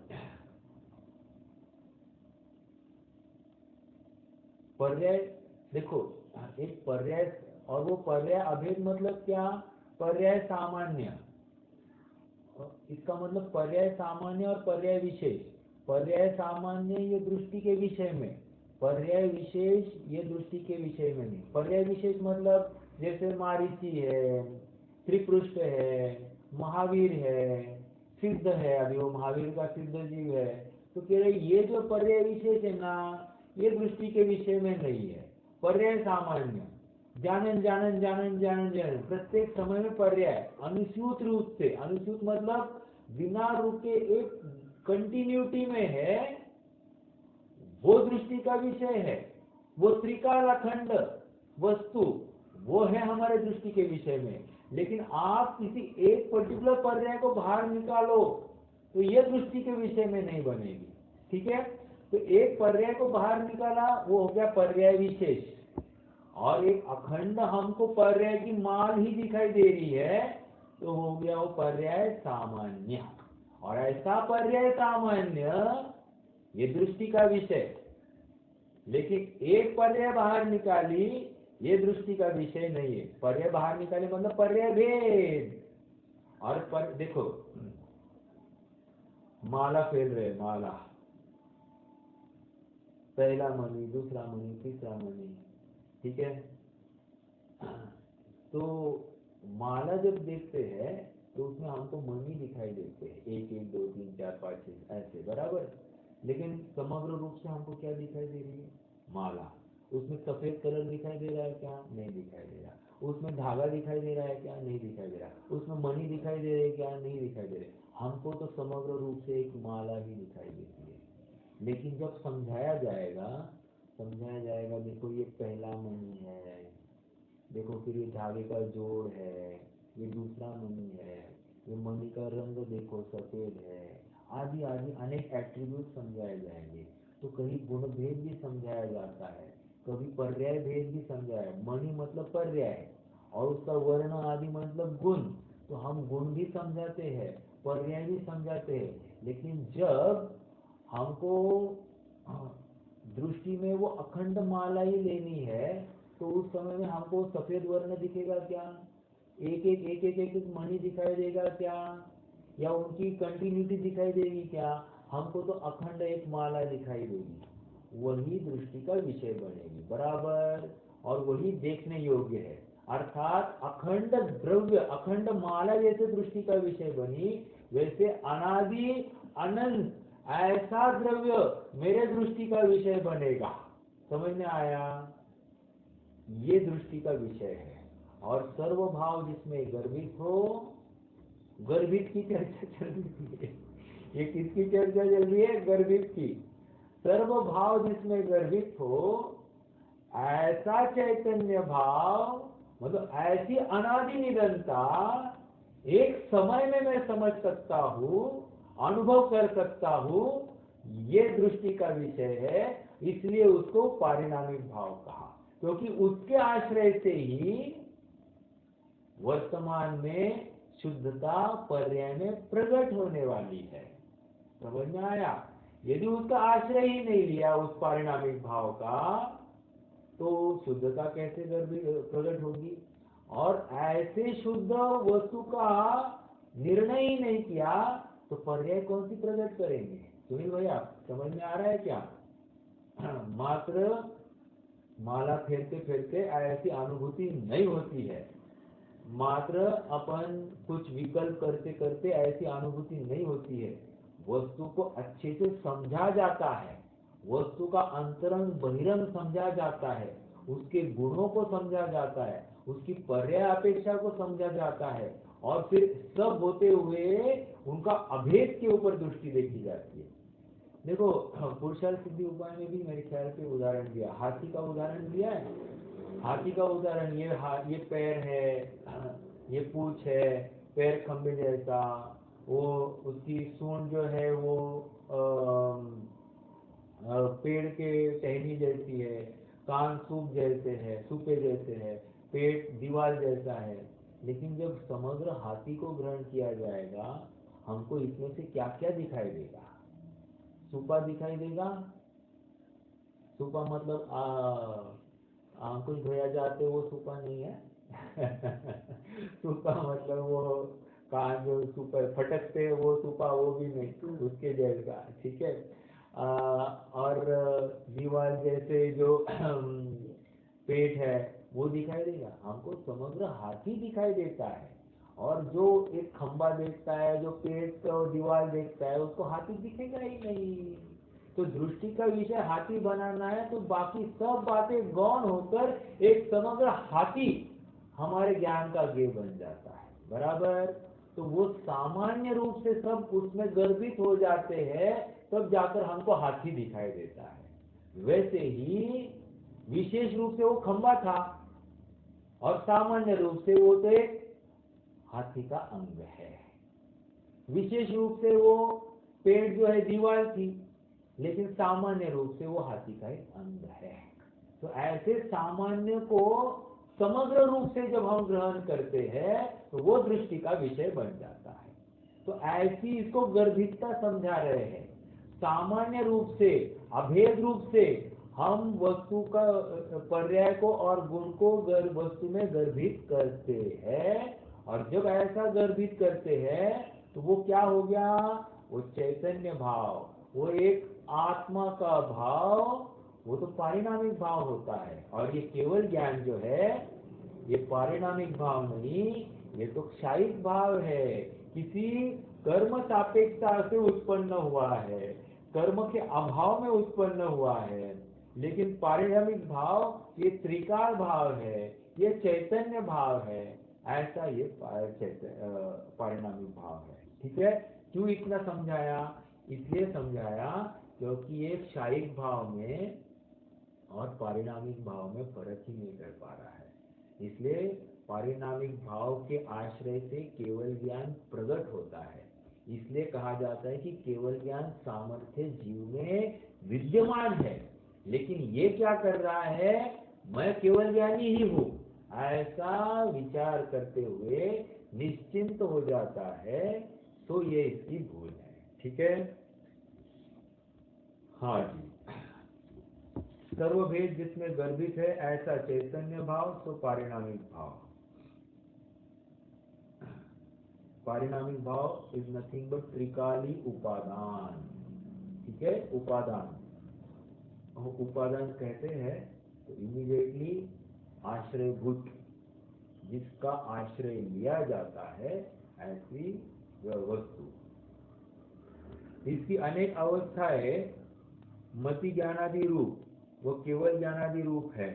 पर्याय देखो, एक पर्याय, और वो पर्याय अभेद मतलब क्या? पर्याय सामान्य, इसका मतलब पर्याय सामान्य और पर्याय विशेष। पर्याय सामान्य ये दृष्टि के विषय में, पर्याय विशेष ये दृष्टि के विषय में नहीं। पर्याय विशेष मतलब जैसे मारीची है, त्रिपृष्ठ है, महावीर है, सिद्ध है, अभी वो महावीर का सिद्ध जीव है, तो कह रहे ये जो पर्याय विशेष है ना, ये दृष्टि के विषय में नहीं है। पर्याय सामान्य, जानन जानन जानन जानन जानन, प्रत्येक समय में पर्याय अनुस्यूत रूप से, अनुस्यूत मतलब बिना रुके एक कंटिन्यूटी में है, वो दृष्टि का विषय है। वो त्रिकाल अखंड वस्तु वो है हमारे दृष्टि के विषय में। लेकिन आप किसी एक पर्टिकुलर पर्याय को बाहर निकालो तो ये दृष्टि के विषय में नहीं बनेगी। ठीक है, तो एक पर्याय को बाहर निकाला वो हो गया पर्याय विशेष, और एक अखंड हमको पर्याय की माल ही दिखाई दे रही है तो हो गया वो पर्याय सामान्य। और ऐसा पर्याय सामान्य ये दृष्टि का विषय, लेकिन एक पर्याय बाहर निकाली ये दृष्टि का विषय नहीं है। पर्याय बाहर निकाले मतलब पर्याय भेद। और देखो, माला फेर रहे, माला, पहला मणि, दूसरा मणि, तीसरा मणि, ठीक है। तो माला जब देखते हैं तो उसमें हमको मणि दिखाई देते हैं, 1 1 2 3 4 5 6 ऐसे, बराबर। लेकिन समग्र रूप से हमको क्या दिखाई दे रही है? माला। उसमें सफेद कलर दिखाई दे रहा है क्या? नहीं दिखाई दे रहा। उसमें धागा दिखाई दे रहा है क्या? नहीं दिखाई दे रहा। उसमें मणि दिखाई दे रहे हैं क्या? नहीं दिखाई दे रहे। हमको तो समग्र रूप से एक माला ही दिखाई देती है। लेकिन जब समझाया जाएगा, देखो ये पहला मणि है, देखो फिर ये धागे का जोड़ है, ये दूसरा मणि है, ये मणि का रंग देखो सफेद है, आदि आदि अनेक एट्रीब्यूट समझाए जाएंगे। तो कहीं गुण भेद भी समझाया जाता है, कभी पर्याय भेद भी समझाया। मणि मतलब पर्याय और उसका वर्ण आदि मतलब गुण, तो हम गुण भी समझाते हैं, पर्याय भी समझाते हैं। लेकिन जब हमको दृष्टि में वो अखंड माला ही लेनी है तो उस समय में हमको सफेद वर्ण दिखेगा क्या? एक एक एक एक एक, एक मणि दिखाई देगा क्या? या उनकी कंटिन्यूटी दिखाई देगी क्या? हमको तो अखंड एक माला दिखाई देगी, वही दृष्टि का विषय बनेगी, बराबर। और वही देखने योग्य है। अर्थात अखंड द्रव्य, अखंड माला जैसे दृष्टि का विषय बनी, वैसे अनादि अनंत ऐसा द्रव्य मेरे दृष्टि का विषय बनेगा। समझ में आया? ये दृष्टि का विषय है। और सर्वभाव जिसमें गर्भित हो, गर्भित की चर्चा चल रही है। ये किसकी चर्चा चल रही है? गर्भित की। सर्वभाव जिसमें गर्भित हो, ऐसा चैतन्य भाव, मतलब ऐसी अनादि निरंता एक समय में मैं समझ सकता हूँ, अनुभव कर सकता हूँ, ये दृष्टि का विषय है। इसलिए उसको पारिणामिक भाव कहा, क्योंकि उसके आश्रय से ही वर्तमान में शुद्धता पर्याय में प्रकट होने वाली है। समझ में आया? यदि उसका आश्रय ही नहीं लिया उस पारिणामिक भाव का, तो शुद्धता कैसे प्रकट होगी? और ऐसे शुद्ध वस्तु का निर्णय ही नहीं किया तो पर्याय कौन सी प्रकट करेंगे? सुनील भैया, समझ में आ रहा है क्या? मात्र माला फेरते फेरते ऐसी अनुभूति नहीं होती है, मात्र अपन कुछ विकल्प करते करते ऐसी अनुभूति नहीं होती है। वस्तु को अच्छे से समझा जाता है, वस्तु का अंतरंग बहिरंग समझा जाता है, उसके गुणों को समझा जाता है, उसकी पर्याय अपेक्षा को समझा जाता है, और फिर सब होते हुए उनका अभेद के ऊपर दृष्टि देखी जाती है। देखो पुरुषार्थ सिद्धि उपाय में भी मेरे ख्याल से उदाहरण दिया, हाथी का उदाहरण दिया है। हाथी का उदाहरण ये पैर है, ये पूंछ है, पैर खंबे जैसा, वो उसकी सूंड जो है वो पेड़ के टहनी जैसी है, कान सूपे जैसे है, पेट दीवार जैसा है। लेकिन जब समग्र हाथी को ग्रहण किया जाएगा, हमको इसमें से क्या क्या दिखाई देगा? सूपा दिखाई देगा। सूपा मतलब आंकुश धोया जाते वो सूपा नहीं है। सूपा मतलब वो कान जो सूपा फटकते वो सूपा, वो भी नहीं, उसके जैसा, ठीक है। और दीवार जैसे जो पेट है वो दिखाई देगा, हमको समग्र हाथी दिखाई देता है। और जो एक खंबा देखता है, जो पेट और दीवार देखता है, उसको हाथी दिखेगा ही नहीं। तो दृष्टि का विषय हाथी बनाना है, तो बाकी सब बातें गौण होकर एक समग्र हाथी हमारे ज्ञान का गेय बन जाता है, बराबर। तो वो सामान्य रूप से सब उसमें गर्भित हो जाते हैं, तब जाकर हमको हाथी दिखाई देता है। वैसे ही विशेष रूप से वो खंबा था, और सामान्य रूप से वो तो एक हाथी का अंग है। विशेष रूप से वो पेड़ जो है दीवार थी, लेकिन सामान्य रूप से वो हाथी का एक अंग है। तो ऐसे सामान्य को समग्र रूप से जब हम ग्रहण करते हैं, तो वो दृष्टि का विषय बन जाता है। तो ऐसी इसको गर्भितता समझा रहे हैं। सामान्य रूप से, अभेद रूप से हम वस्तु का पर्याय को और गुण को वस्तु में गर्भित करते हैं, और जब ऐसा गर्भित करते हैं तो वो क्या हो गया? वो चैतन्य भाव, वो एक आत्मा का भाव, वो तो पारिणामिक भाव होता है। और ये केवल ज्ञान जो है, ये पारिणामिक भाव नहीं, ये तो क्षायिक भाव है, किसी कर्म सापेक्षता से उत्पन्न हुआ है, कर्म के अभाव में उत्पन्न हुआ है। लेकिन पारिणामिक भाव ये त्रिकाल भाव है, ये चैतन्य भाव है, ऐसा ये पारिणामिक भाव है, ठीक है। क्यों इतना समझाया? इसलिए समझाया क्योंकि ये क्षायिक भाव में और पारिणामिक भाव में फर्क ही नहीं कर पा रहा है। इसलिए पारिणामिक भाव के आश्रय से केवल ज्ञान प्रकट होता है। इसलिए कहा जाता है कि केवल ज्ञान सामर्थ्य जीव में विद्यमान है, लेकिन ये क्या कर रहा है? मैं केवल ज्ञानी ही हूँ, ऐसा विचार करते हुए निश्चिंत हो जाता है, तो ये इसकी भूल है, ठीक है। हाँ जी, सर्वभेद जिसमें गर्भित है ऐसा चैतन्य भाव, तो पारिणामिक भाव। पारिणामिक भाव इज नथिंग बट त्रिकाली उपादान, ठीक है। उपादान, उपादान कहते हैं तो इमीडिएटली आश्रयभूत, जिसका आश्रय लिया जाता है, ऐसी वस्तु। इसकी अनेक अवस्थाएं मति ज्ञानादि रूप, वो केवल ज्ञानादि रूप है,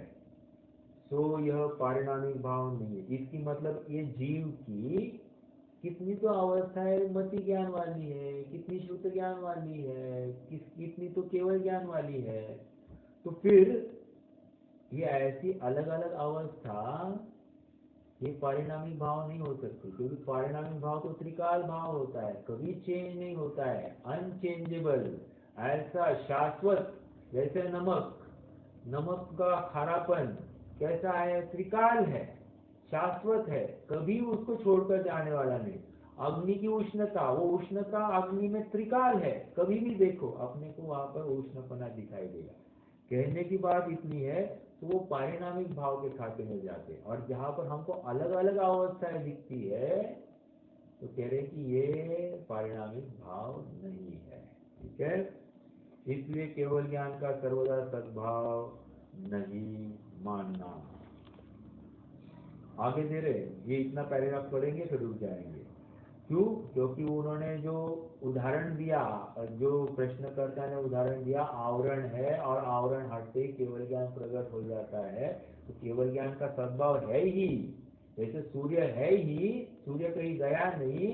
सो यह पारिणामिक भाव नहीं है। इसकी मतलब ये जीव की कितनी तो अवस्थाएं मति ज्ञान वाली है, कितनी शुद्ध ज्ञान वाली है, कितनी तो केवल ज्ञान वाली है। तो फिर ये ऐसी अलग अलग अवस्था, ये पारिणामिक भाव नहीं हो सकती, क्योंकि पारिणामिक भाव तो त्रिकाल भाव होता है, कभी चेंज नहीं होता है, अनचेंजेबल, ऐसा शाश्वत। जैसे नमक, नमक का खारापन कैसा है? त्रिकाल है, शाश्वत है, कभी उसको छोड़कर जाने वाला नहीं। अग्नि की उष्णता, वो उष्णता अग्नि में त्रिकाल है, कभी भी देखो अपने को वहां पर उष्णपना दिखाई देगा। कहने की बात इतनी है, तो वो पारिणामिक भाव के खाते में जाते हैं। और जहां पर हमको अलग अलग अवस्थाएं दिखती है, तो कह रहे कि ये पारिणामिक भाव नहीं है, ठीक है। इसलिए केवल ज्ञान का सर्वदा सद्भाव नहीं मानना। आगे दे रहे, ये इतना पैराग्राफ पढ़ेंगे फिर रुक जाएंगे। क्यों? क्योंकि उन्होंने जो उदाहरण दिया, जो प्रश्नकर्ता ने उदाहरण दिया, आवरण है और आवरण हटते ही केवल ज्ञान प्रकट हो जाता है, तो केवल ज्ञान का सद्भाव है ही। जैसे सूर्य है ही, सूर्य कहीं गया नहीं,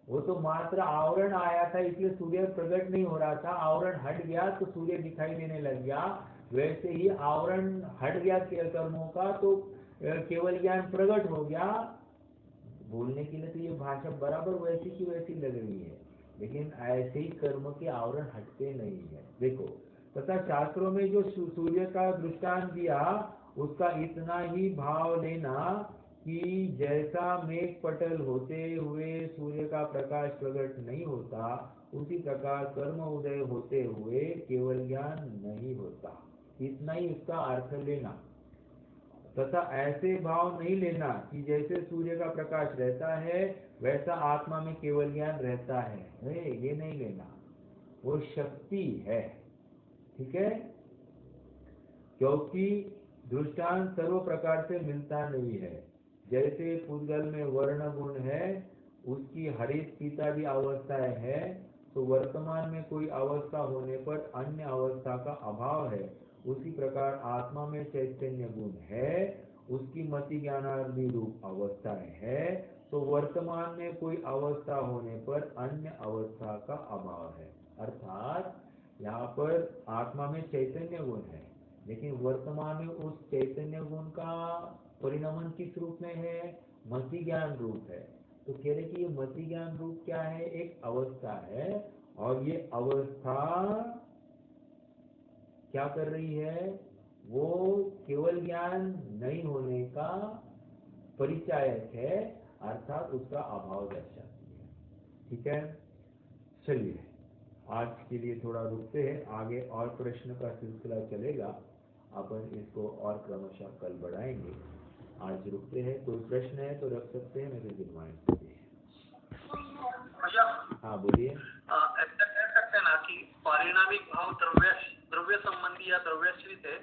वो तो मात्र आवरण आया था इसलिए सूर्य प्रकट नहीं हो रहा था, आवरण हट गया तो सूर्य दिखाई देने लग गया। वैसे ही आवरण हट गया कर्मों का तो केवल ज्ञान प्रकट हो गया। बोलने के लिए तो ये भाषा बराबर वैसी की वैसी लग रही है, लेकिन ऐसे ही कर्म के आवरण हटते नहीं है। देखो, तथा शास्त्रों में जो सूर्य का दृष्टांत दिया उसका इतना ही भाव लेना कि जैसा मेघ पटल होते हुए सूर्य का प्रकाश प्रकट नहीं होता, उसी प्रकार कर्म उदय होते हुए केवल ज्ञान नहीं होता, इतना ही उसका अर्थ लेना। तथा ऐसे भाव नहीं लेना कि जैसे सूर्य का प्रकाश रहता है वैसा आत्मा में केवल ज्ञान रहता है, ये नहीं लेना, वो शक्ति है। ठीक है, क्योंकि दृष्टांत सर्व प्रकार से मिलता नहीं है। जैसे पुद्गल में वर्ण गुण है, उसकी हरित पीतादि अवस्थाएं है, तो वर्तमान में कोई अवस्था होने पर अन्य अवस्था का अभाव है। उसी प्रकार आत्मा में चैतन्य गुण है, उसकी मति ज्ञानादि रूप अवस्थाएं है, तो वर्तमान में कोई अवस्था होने पर अन्य अवस्था का अभाव है। अर्थात यहाँ पर आत्मा में चैतन्य गुण है, लेकिन वर्तमान में उस चैतन्य गुण का परिणमन किस रूप में है? मति ज्ञान रूप है। तो कह रहे कि ये मति ज्ञान रूप क्या है? एक अवस्था है, और ये अवस्था क्या कर रही है? वो केवल ज्ञान नहीं होने का परिचायक है, अर्थात उसका अभाव दर्शाती है। ठीक है, चलिए आज के लिए थोड़ा रुकते हैं, आगे और प्रश्न का सिलसिला चलेगा, अपन इसको और क्रमशः कल बढ़ाएंगे। आज रुकते हैं, कोई प्रश्न है तो रख सकते हैं, मेरे दिमाग में। भैया हाँ बोलिए। ऐसा कह सकते हैं ना कि पारिणामिक भाव द्रव्य संबंधी या द्रव्याश्रित है,